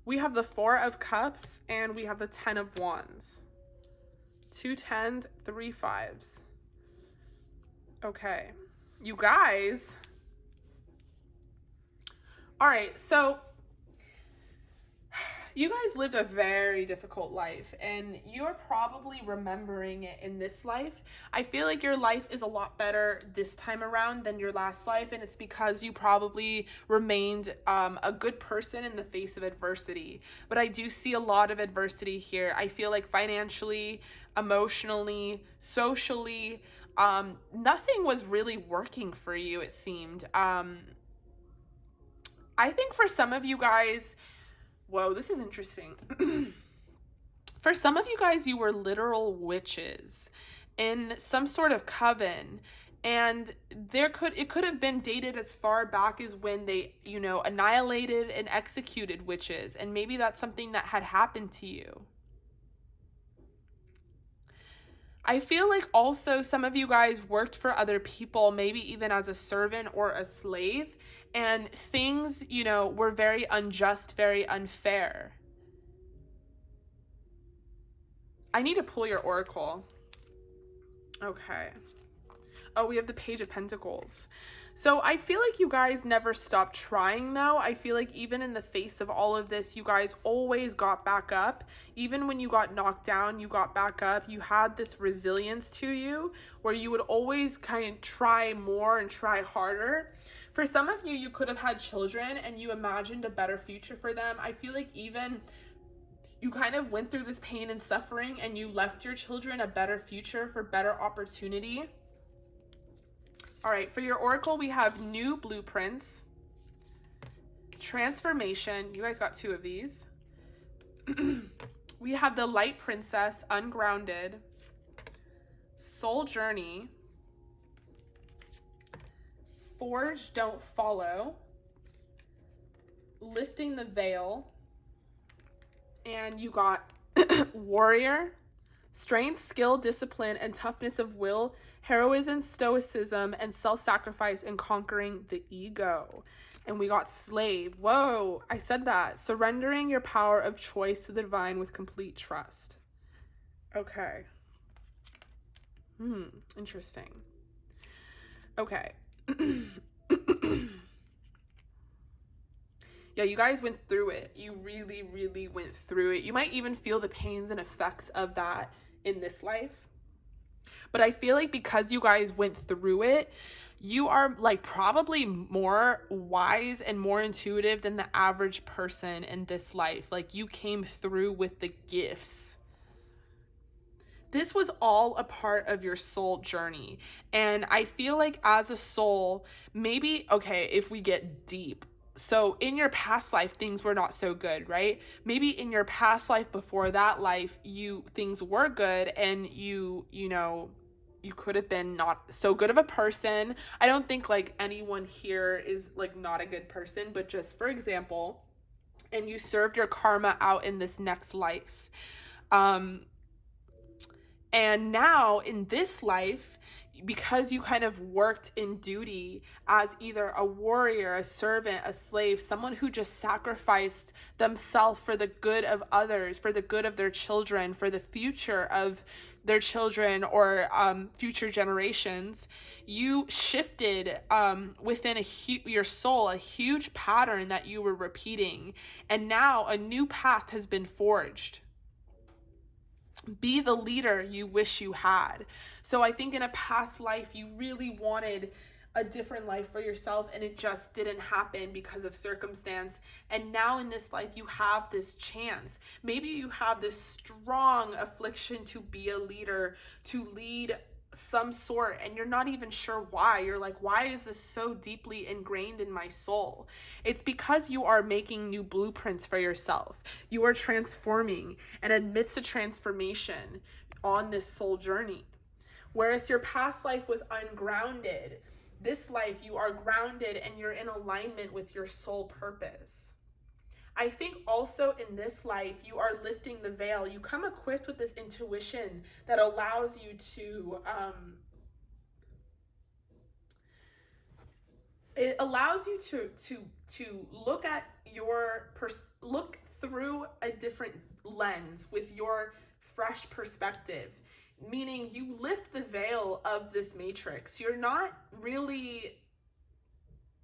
We have the 4 of Cups, and we have the 10 of Wands. 2 10s, 3 5s. Okay, you guys. All right, so you guys lived a very difficult life, and you're probably remembering it in this life. I feel like your life is a lot better this time around than your last life, and it's because you probably remained a good person in the face of adversity. But I do see a lot of adversity here. I feel like financially, emotionally, socially, nothing was really working for you, it seemed. I think for some of you guys, whoa, this is interesting. For some of you guys, you were literal witches in some sort of coven, and it could have been dated as far back as when they, annihilated and executed witches, and maybe that's something that had happened to you. I feel like also some of you guys worked for other people, maybe even as a servant or a slave, and things, were very unjust, very unfair. I need to pull your oracle. Okay. Oh, we have the Page of Pentacles. So I feel like you guys never stopped trying, though. I feel like even in the face of all of this, you guys always got back up. Even when you got knocked down, you got back up. You had this resilience to you where you would always kind of try more and try harder. For some of you, you could have had children and you imagined a better future for them. I feel like even you kind of went through this pain and suffering and you left your children a better future for better opportunity. All right, for your oracle, we have new blueprints, transformation. You guys got 2 of these. We have the Light Princess, ungrounded, soul journey, forge, don't follow, lifting the veil, and you got warrior, strength, skill, discipline, and toughness of will, heroism, stoicism, and self-sacrifice in conquering the ego. And we got slave. Whoa, I said that. Surrendering your power of choice to the divine with complete trust. Okay. Interesting. Okay. Yeah, you guys went through it. You really, really went through it. You might even feel the pains and effects of that in this life. But I feel like because you guys went through it, you are like probably more wise and more intuitive than the average person in this life. Like you came through with the gifts. This was all a part of your soul journey. And I feel like as a soul, maybe, okay, if we get deep, so in your past life, things were not so good, right? Maybe in your past life before that life, things were good and you could have been not so good of a person. I don't think like anyone here is like not a good person, but just for example, and you served your karma out in this next life. And now in this life, because you kind of worked in duty as either a warrior, a servant, a slave, someone who just sacrificed themselves for the good of others, for the good of their children, for the future of their children or future generations, you shifted within your soul a huge pattern that you were repeating. And now a new path has been forged. Be the leader you wish you had. So I think in a past life, you really wanted a different life for yourself and it just didn't happen because of circumstance. And now in this life, you have this chance. Maybe you have this strong affliction to be a leader, to lead some sort, and you're not even sure why. You're like, why is this so deeply ingrained in my soul? It's because you are making new blueprints for yourself. You are transforming, and amidst a transformation on this soul journey. Whereas your past life was ungrounded, this life you are grounded and you're in alignment with your soul purpose. I think also in this life, you are lifting the veil. You come equipped with this intuition that allows you to, it allows you to look at look through a different lens with your fresh perspective. Meaning you lift the veil of this matrix. You're not really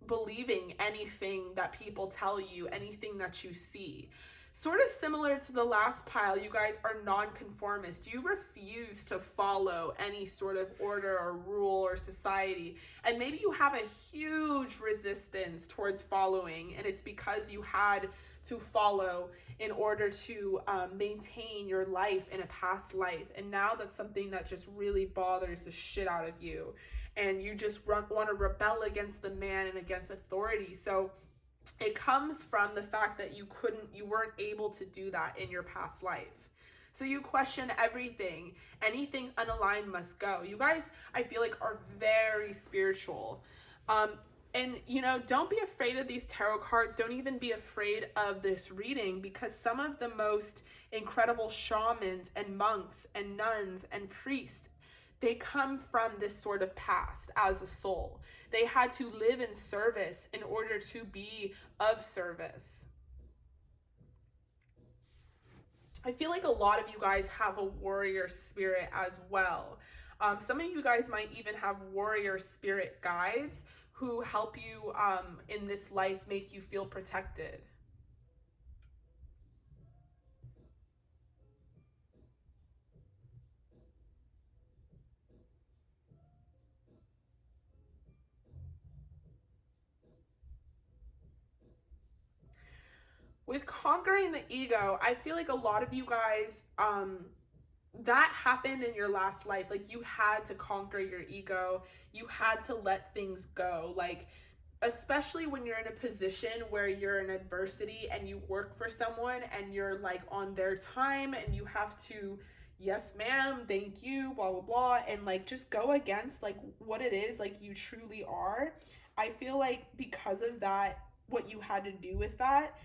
believing anything that people tell you, anything that you see. Sort of similar to the last pile, you guys are nonconformist. You refuse to follow any sort of order or rule or society. And maybe you have a huge resistance towards following, and it's because you had to follow in order to maintain your life in a past life. And now that's something that just really bothers the shit out of you. And you just want to rebel against the man and against authority. So it comes from the fact that you weren't able to do that in your past life. So you question everything. Anything unaligned must go. You guys, I feel like, are very spiritual. And, don't be afraid of these tarot cards. Don't even be afraid of this reading, because some of the most incredible shamans and monks and nuns and priests, they come from this sort of past as a soul. They had to live in service in order to be of service. I feel like a lot of you guys have a warrior spirit as well. Some of you guys might even have warrior spirit guides who help you in this life, make you feel protected. With conquering the ego, I feel like a lot of you guys, that happened in your last life. Like, you had to conquer your ego. You had to let things go. Like, especially when you're in a position where you're in adversity and you work for someone and you're like on their time and you have to, yes ma'am, thank you, blah blah blah, and like just go against like what it is like you truly are. I feel like because of that, what you had to do with that,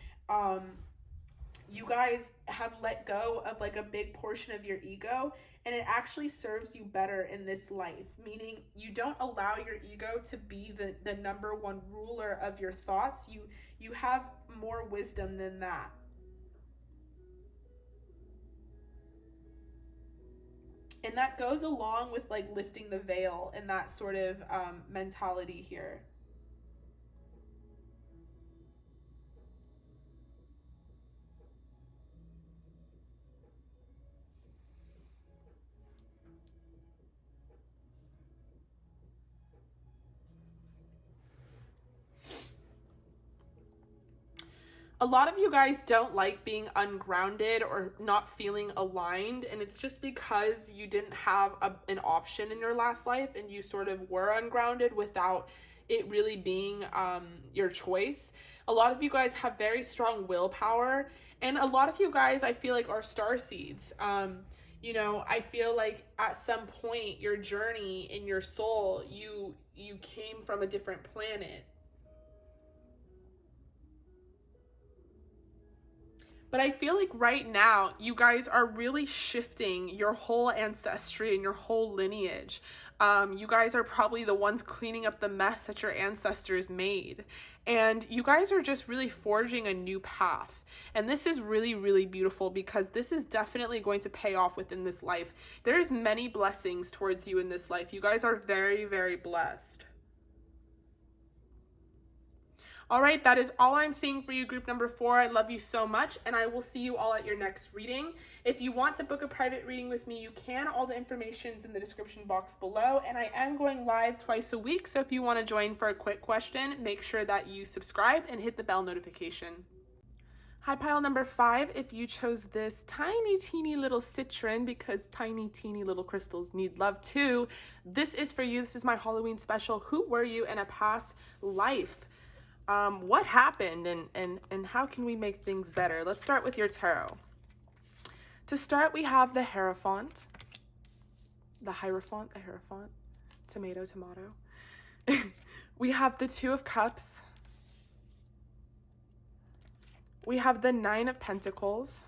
you guys have let go of like a big portion of your ego, and it actually serves you better in this life. Meaning you don't allow your ego to be the number one ruler of your thoughts. You have more wisdom than that. And that goes along with like lifting the veil and that sort of mentality here. A lot of you guys don't like being ungrounded or not feeling aligned, and it's just because you didn't have an option in your last life and you sort of were ungrounded without it really being your choice. A lot of you guys have very strong willpower, and a lot of you guys, I feel like, are starseeds. I feel like at some point your journey in your soul, you came from a different planet. But I feel like right now, you guys are really shifting your whole ancestry and your whole lineage. You guys are probably the ones cleaning up the mess that your ancestors made. And you guys are just really forging a new path. And this is really, really beautiful, because this is definitely going to pay off within this life. There's many blessings towards you in this life. You guys are very, very blessed. All right, that is all I'm seeing for you, group number 4. I love you so much, and I will see you all at your next reading. If you want to book a private reading with me, you can. All the information's in the description box below, and I am going live twice a week, so if you want to join for a quick question, make sure that you subscribe and hit the bell notification. Hi, pile number 5. If you chose this tiny, teeny little citron, because tiny, teeny little crystals need love too, this is for you. This is my Halloween special. Who were you in a past life? What happened and how can we make things better? Let's start with your tarot. To start, we have the Hierophant, tomato. We have the Two of Cups. We have the Nine of Pentacles.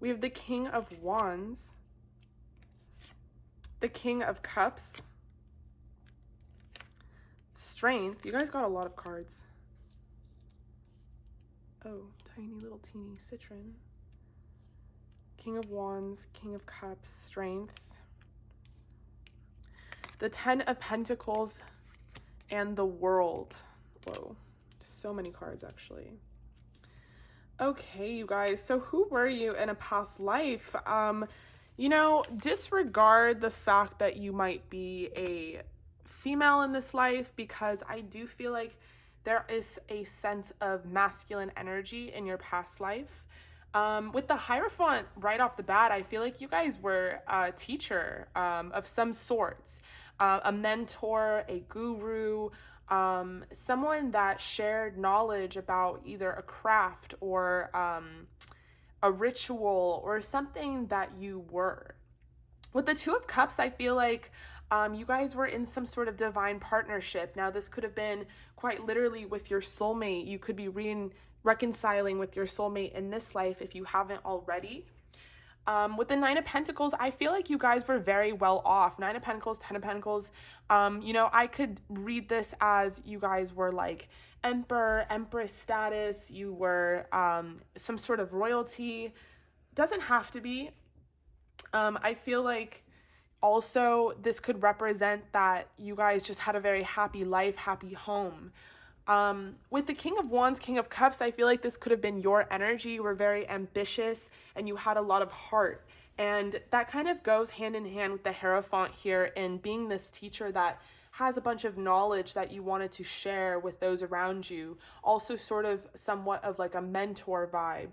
We have the King of Wands, the King of Cups, Strength. You guys got a lot of cards. Oh, tiny little teeny citron. King of Wands, King of Cups, Strength. The Ten of Pentacles and the World. Whoa, so many cards actually. Okay, you guys, so who were you in a past life? Disregard the fact that you might be a female in this life, because I do feel like there is a sense of masculine energy in your past life. With the Hierophant right off the bat, I feel like you guys were a teacher of some sorts, a mentor, a guru, someone that shared knowledge about either a craft or a ritual or something that you were. With the Two of Cups, I feel like you guys were in some sort of divine partnership. Now, this could have been quite literally with your soulmate. You could be reconciling with your soulmate in this life if you haven't already. With the Nine of Pentacles, I feel like you guys were very well off. Nine of Pentacles, Ten of Pentacles. I could read this as you guys were like emperor, empress status. You were some sort of royalty. Doesn't have to be. I feel like also this could represent that you guys just had a very happy life, happy home. With the King of Wands, King of Cups, I feel like this could have been your energy. You were very ambitious and you had a lot of heart. And that kind of goes hand in hand with the Hierophant here in being this teacher that has a bunch of knowledge that you wanted to share with those around you. Also sort of somewhat of like a mentor vibe.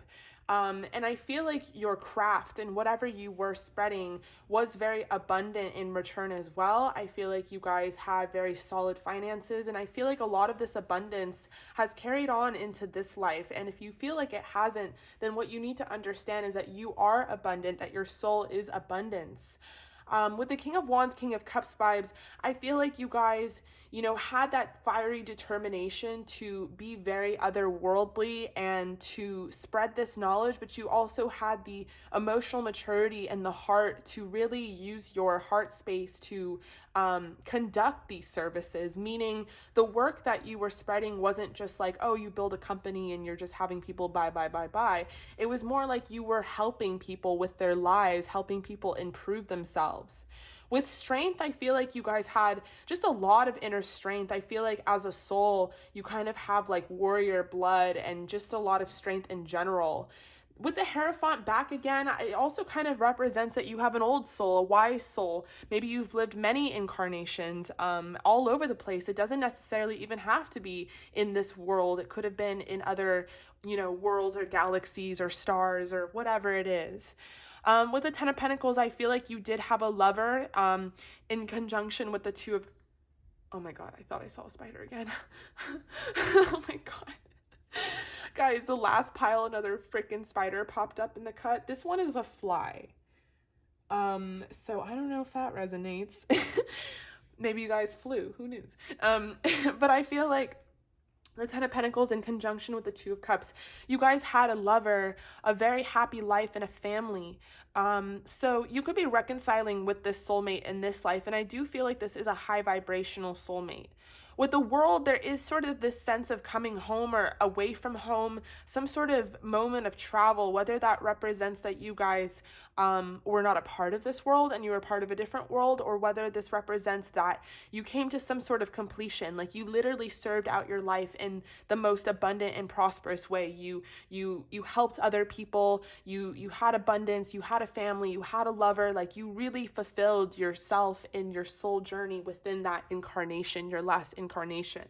And I feel like your craft and whatever you were spreading was very abundant in return as well. I feel like you guys had very solid finances, and I feel like a lot of this abundance has carried on into this life. And if you feel like it hasn't, then what you need to understand is that you are abundant, that your soul is abundance. With the King of Wands, King of Cups vibes, I feel like you guys, had that fiery determination to be very otherworldly and to spread this knowledge, but you also had the emotional maturity and the heart to really use your heart space to conduct these services, meaning the work that you were spreading wasn't just like, oh, you build a company and you're just having people buy. It was more like you were helping people with their lives, helping people improve themselves. With Strength, I feel like you guys had just a lot of inner strength. I feel like as a soul, you kind of have like warrior blood and just a lot of strength in general. With the Hierophant back again, it also kind of represents that you have an old soul, a wise soul. Maybe you've lived many incarnations all over the place. It doesn't necessarily even have to be in this world. It could have been in other, worlds or galaxies or stars or whatever it is. With the Ten of Pentacles, I feel like you did have a lover in conjunction with the Two of... Oh my God, I thought I saw a spider again. Oh my God. Guys, the last pile, another freaking spider popped up in the cut. This one is a fly. So I don't know if that resonates. Maybe you guys flew, who knows? But I feel like the Ten of Pentacles in conjunction with the Two of Cups, you guys had a lover, a very happy life, and a family. So you could be reconciling with this soulmate in this life, and I do feel like this is a high vibrational soulmate. with the world, there is sort of this sense of coming home or away from home, some sort of moment of travel, whether that represents that you guys were not a part of this world and you were part of a different world, or whether this represents that you came to some sort of completion, like you literally served out your life in the most abundant and prosperous way. You helped other people, you had abundance, you had a family, you had a lover, like you really fulfilled yourself in your soul journey within that incarnation, your last incarnation.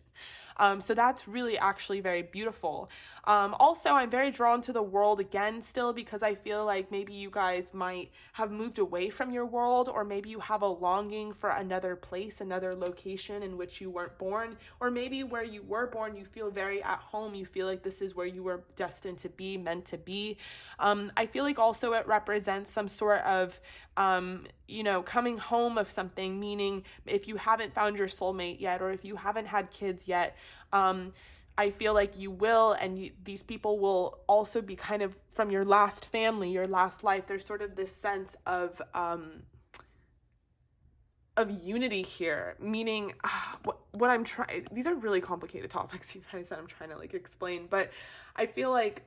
So that's really actually very beautiful. Also, I'm very drawn to the world again still, because I feel like maybe you guys might have moved away from your world, or maybe you have a longing for another place, another location in which you weren't born, or maybe where you were born, you feel very at home. You feel like this is where you were destined to be, meant to be. I feel like also it represents some sort of, coming home of something, meaning if you haven't found your soulmate yet, or if you haven't had kids yet, I feel like you will, and these people will also be kind of from your last family, your last life. There's sort of this sense of unity here, meaning what I'm trying, these are really complicated topics, you guys, that I'm trying to like explain, but I feel like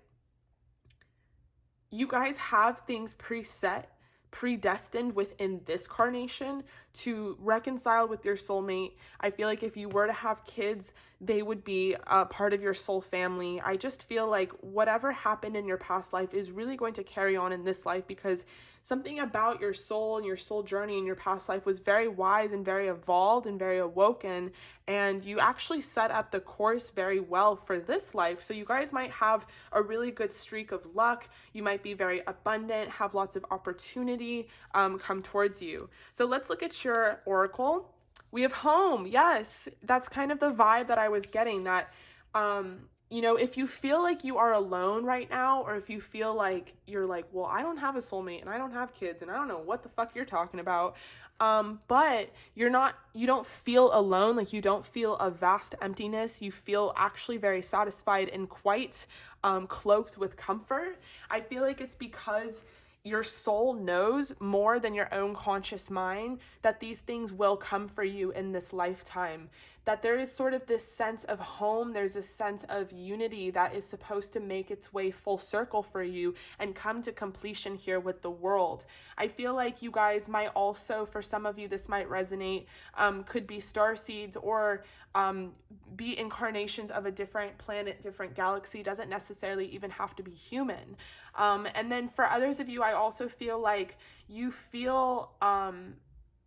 you guys have things preset, predestined within this carnation to reconcile with your soulmate. I feel like if you were to have kids, they would be a part of your soul family. I just feel like whatever happened in your past life is really going to carry on in this life, because something about your soul and your soul journey in your past life was very wise and very evolved and very awoken, and you actually set up the course very well for this life. So you guys might have a really good streak of luck. You might be very abundant, have lots of opportunity come towards you. So let's look at your oracle. We have home. Yes, that's kind of the vibe that I was getting, that if you feel like you are alone right now, or if you feel like you're like, well, I don't have a soulmate and I don't have kids and I don't know what the fuck you're talking about, but you don't feel alone, like you don't feel a vast emptiness. You feel actually very satisfied and quite cloaked with comfort. I feel like it's because your soul knows more than your own conscious mind that these things will come for you in this lifetime, that there is sort of this sense of home, there's a sense of unity that is supposed to make its way full circle for you and come to completion here with the world. I feel like you guys might also, for some of you, this might resonate, could be starseeds, or be incarnations of a different planet, different galaxy, doesn't necessarily even have to be human. And then for others of you, I also feel like you feel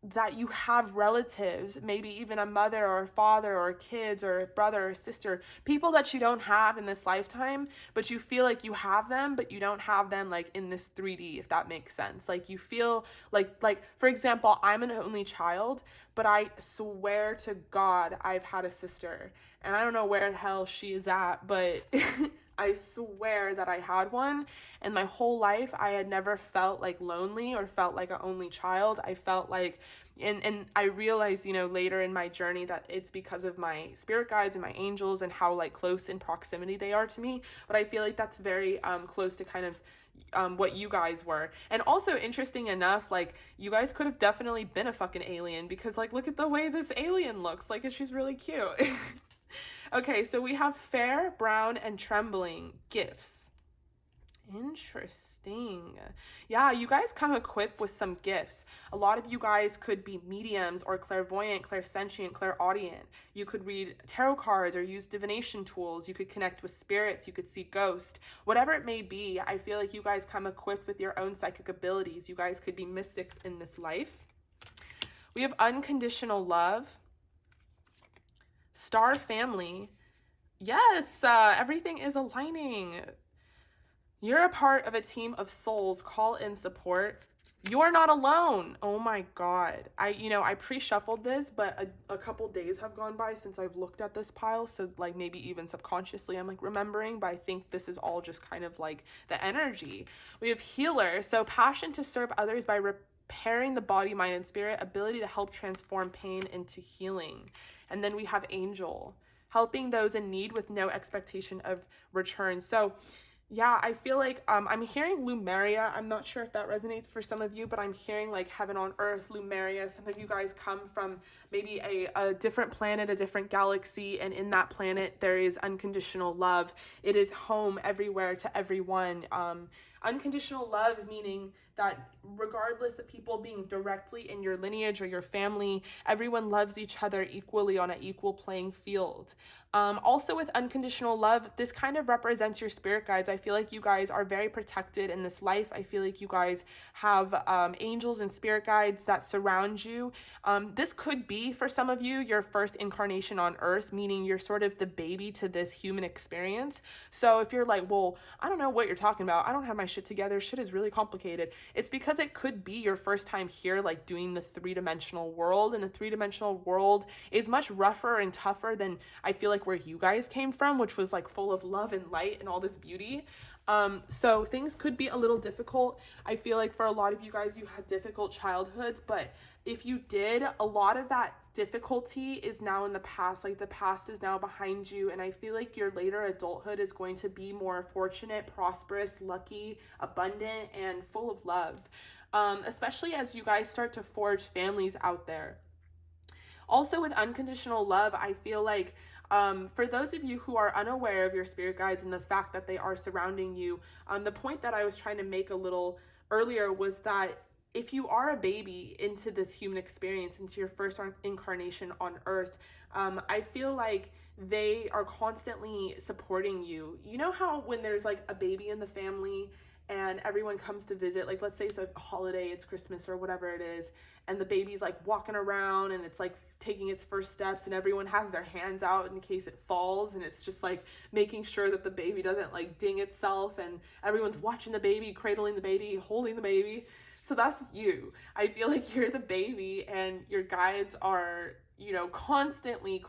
that you have relatives, maybe even a mother or a father or kids or a brother or sister, people that you don't have in this lifetime, but you feel like you have them, but you don't have them like in this 3D, if that makes sense. Like you feel like for example, I'm an only child, but I swear to God, I've had a sister, and I don't know where the hell she is at, but I swear that I had one, and my whole life I had never felt like lonely or felt like an only child. I felt like, and I realized, later in my journey that it's because of my spirit guides and my angels and how like close in proximity they are to me. But I feel like that's very close to kind of what you guys were. And also, interesting enough, like you guys could have definitely been a fucking alien, because like look at the way this alien looks, like she's really cute. Okay, so we have fair, brown, and trembling gifts. Interesting. Yeah, you guys come equipped with some gifts. A lot of you guys could be mediums or clairvoyant, clairsentient, clairaudient. You could read tarot cards or use divination tools. You could connect with spirits. You could see ghosts. Whatever it may be, I feel like you guys come equipped with your own psychic abilities. You guys could be mystics in this life. We have unconditional love. Star family. Yes, everything is aligning. You're a part of a team of souls. Call in support. You're not alone. Oh my God. I pre-shuffled this, but a couple days have gone by since I've looked at this pile. So like maybe even subconsciously I'm like remembering, but I think this is all just kind of like the energy. We have healer. So passion to serve others by repairing the body, mind, and spirit, ability to help transform pain into healing. And then we have angel, helping those in need with no expectation of return. So Yeah, I feel like I'm hearing Lumeria. I'm not sure if that resonates for some of you, but I'm hearing like heaven on earth, Lumeria. Some of you guys come from maybe a different planet, a different galaxy, and in that planet there is unconditional love. It is home everywhere to everyone. Unconditional love meaning that regardless of people being directly in your lineage or your family, everyone loves each other equally on an equal playing field. Also with unconditional love, this kind of represents your spirit guides. I feel like you guys are very protected in this life. I feel like you guys have angels and spirit guides that surround you. This could be, for some of you, your first incarnation on earth, meaning you're sort of the baby to this human experience. So if you're like, well, I don't know what you're talking about, I don't have my shit together, shit is really complicated, it's because it could be your first time here, like doing the three-dimensional world, and the three-dimensional world is much rougher and tougher than I feel like where you guys came from, which was like full of love and light and all this beauty. So things could be a little difficult. I feel like for a lot of you guys, you had difficult childhoods, but if you did, a lot of that difficulty is now in the past. Like the past is now behind you, and I feel like your later adulthood is going to be more fortunate, prosperous, lucky, abundant, and full of love, especially as you guys start to forge families out there. Also with unconditional love, I feel like for those of you who are unaware of your spirit guides and the fact that they are surrounding you, the point that I was trying to make a little earlier was that if you are a baby into this human experience, into your first incarnation on earth, I feel like they are constantly supporting you. You know how when there's like a baby in the family and everyone comes to visit, like let's say it's a holiday, it's Christmas or whatever it is, and the baby's like walking around and it's like taking its first steps, and everyone has their hands out in case it falls, and it's just like making sure that the baby doesn't like ding itself, and everyone's watching the baby, cradling the baby, holding the baby. So that's you. I feel like you're the baby and your guides are, you know, constantly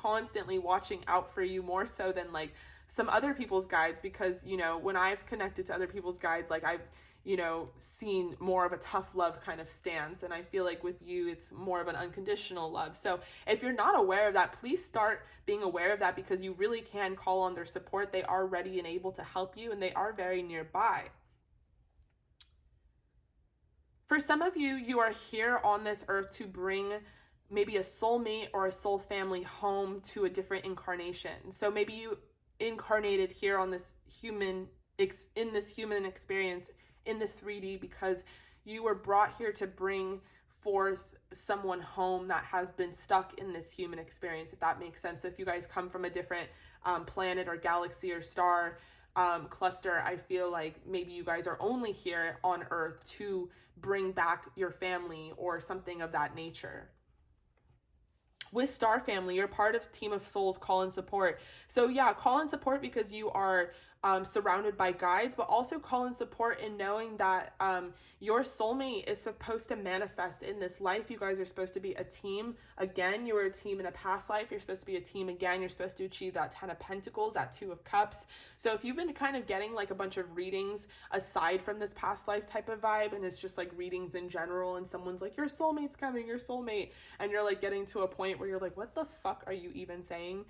watching out for you, more so than like some other people's guides, because, you know, when I've connected to other people's guides, like I've, you know, seen more of a tough love kind of stance. And I feel like with you, it's more of an unconditional love. So if you're not aware of that, please start being aware of that, because you really can call on their support. They are ready and able to help you, and they are very nearby. For some of you, you are here on this earth to bring maybe a soulmate or a soul family home to a different incarnation. So maybe you incarnated here on this human, in this human experience in the 3D, because you were brought here to bring forth someone home that has been stuck in this human experience, if that makes sense. So if you guys come from a different planet or galaxy or star cluster, I feel like maybe you guys are only here on earth to bring back your family or something of that nature. With Star Family, you're part of Team of Souls Call and Support. So yeah, call and support because you are surrounded by guides, but also call and support in knowing that your soulmate is supposed to manifest in this life. You guys are supposed to be a team. Again, you were a team in a past life. You're supposed to be a team again. You're supposed to achieve that 10 of Pentacles, that 2 of Cups. So if you've been kind of getting like a bunch of readings aside from this past life type of vibe, and it's just like readings in general, and someone's like, your soulmate's coming, your soulmate, and you're like getting to a point where you're like, what the fuck are you even saying?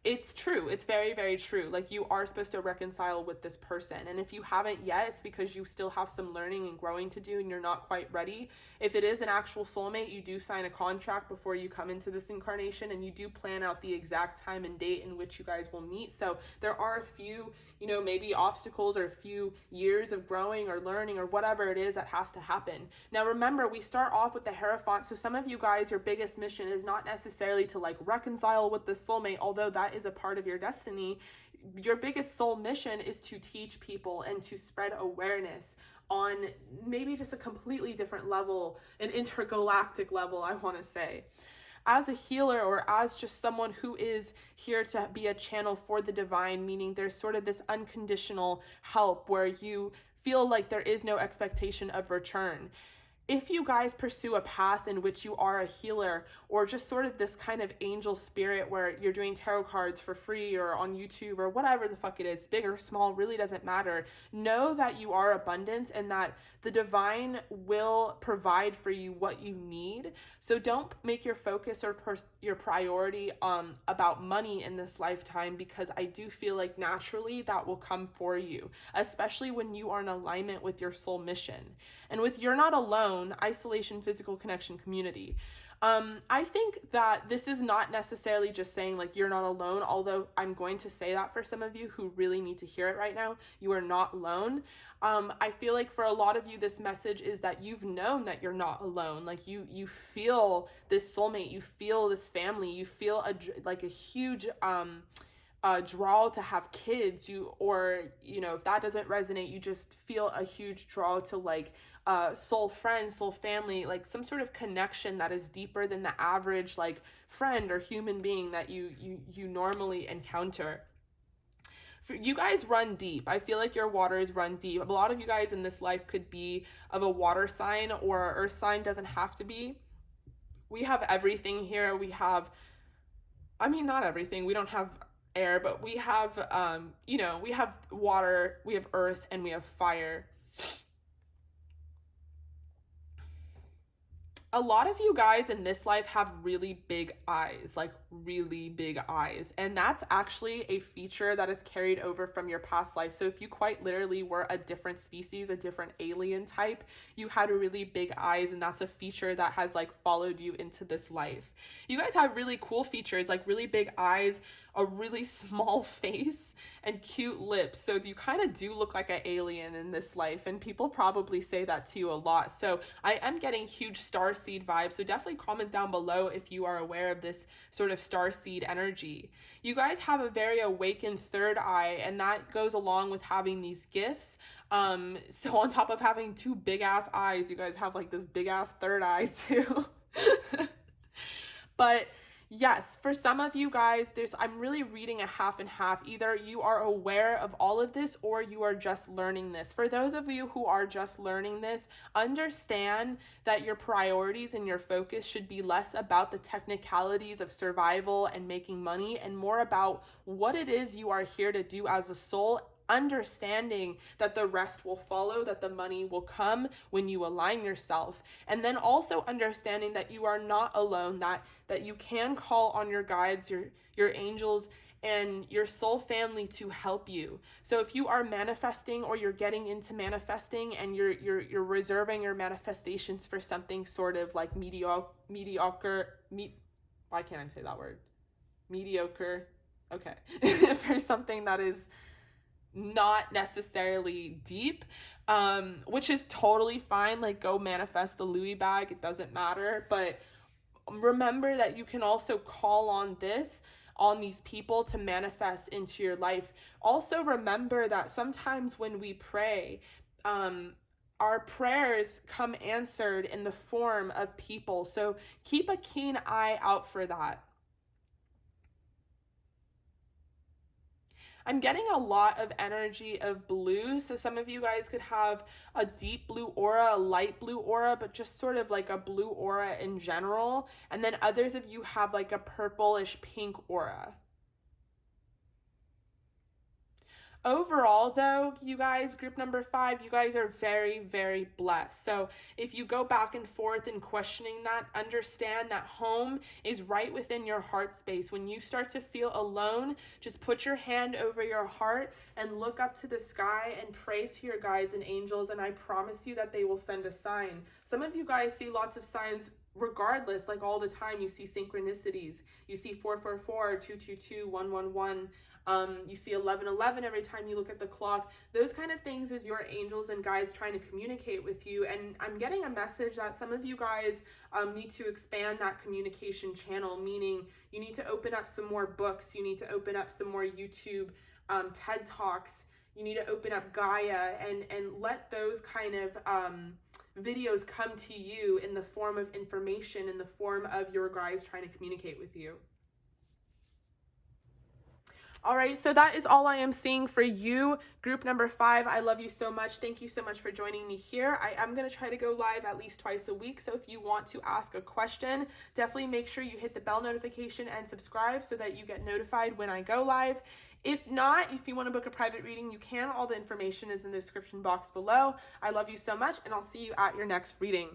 It's true. It's very, very true. Like, you are supposed to reconcile with this person. And if you haven't yet, it's because you still have some learning and growing to do and you're not quite ready. If it is an actual soulmate, you do sign a contract before you come into this incarnation, and you do plan out the exact time and date in which you guys will meet. So there are a few, you know, maybe obstacles or a few years of growing or learning or whatever it is that has to happen. Now, remember, we start off with the Hierophant. So some of you guys, your biggest mission is not necessarily to like reconcile with the soulmate, although that is a part of your destiny. Your biggest soul mission is to teach people and to spread awareness on maybe just a completely different level, an intergalactic level, I want to say. As a healer, or as just someone who is here to be a channel for the divine, meaning there's sort of this unconditional help where you feel like there is no expectation of return. if you guys pursue a path in which you are a healer, or just sort of this kind of angel spirit where you're doing tarot cards for free or on YouTube or whatever the fuck it is, big or small, really doesn't matter. Know that you are abundant and that the divine will provide for you what you need. So don't make your focus or your priority about money in this lifetime, because I do feel like naturally that will come for you, especially when you are in alignment with your soul mission. And with You're Not Alone, isolation, physical connection, community. I think that this is not necessarily just saying like you're not alone, although I'm going to say that for some of you who really need to hear it right now. You are not alone. I feel like for a lot of you, this message is that you've known that you're not alone. Like you feel this soulmate, you feel this family, you feel a huge draw to have kids, or if that doesn't resonate, you just feel a huge draw to like soul friends, soul family, like some sort of connection that is deeper than the average like friend or human being that you normally encounter. You guys run deep. I feel like your waters run deep. A lot of you guys in this life could be of a water sign or earth sign, doesn't have to be. We have everything here. We have, not everything. We don't have air, but we have, we have water, we have earth, and we have fire. A lot of you guys in this life have really big eyes, like really big eyes. And that's actually a feature that is carried over from your past life. So if you quite literally were a different species, a different alien type, you had really big eyes, and that's a feature that has like followed you into this life. You guys have really cool features, like really big eyes, a really small face, and cute lips. So you kind of do look like an alien in this life, and people probably say that to you a lot. So I am getting huge starseed vibes. So definitely comment down below if you are aware of this sort of starseed energy. You guys have a very awakened third eye, and that goes along with having these gifts. So on top of having two big ass eyes, you guys have like this big ass third eye too. But yes, for some of you guys, I'm really reading a half and half. Either you are aware of all of this or you are just learning this. For those of you who are just learning this, understand that your priorities and your focus should be less about the technicalities of survival and making money and more about what it is you are here to do as a soul, understanding that the rest will follow, that the money will come when you align yourself. And then also understanding that you are not alone, that you can call on your guides, your angels, and your soul family to help you. So if you are manifesting or you're getting into manifesting and you're reserving your manifestations for something sort of like mediocre, why can't I say that word? Mediocre. Okay. For something that is not necessarily deep, which is totally fine. Like, go manifest the Louis bag, it doesn't matter. But remember that you can also call on these people to manifest into your life. Also remember that sometimes when we pray, our prayers come answered in the form of people. So keep a keen eye out for that. I'm getting a lot of energy of blue. So some of you guys could have a deep blue aura, a light blue aura, but just sort of like a blue aura in general. And then others of you have like a purplish pink aura. Overall, though, you guys, group number 5, you guys are very, very blessed. So if you go back and forth in questioning that, understand that home is right within your heart space. When you start to feel alone, just put your hand over your heart and look up to the sky and pray to your guides and angels, and I promise you that they will send a sign. Some of you guys see lots of signs regardless, like all the time. You see synchronicities. You see 444, 222, 111. You see 1111 every time you look at the clock. Those kind of things is your angels and guides trying to communicate with you. And I'm getting a message that some of you guys need to expand that communication channel, meaning you need to open up some more books. You need to open up some more YouTube TED Talks. You need to open up Gaia and let those kind of videos come to you in the form of information, in the form of your guides trying to communicate with you. All right, so that is all I am seeing for you. Group number 5, I love you so much. Thank you so much for joining me here. I am going to try to go live at least twice a week. So if you want to ask a question, definitely make sure you hit the bell notification and subscribe so that you get notified when I go live. If not, if you want to book a private reading, you can. All the information is in the description box below. I love you so much, and I'll see you at your next reading.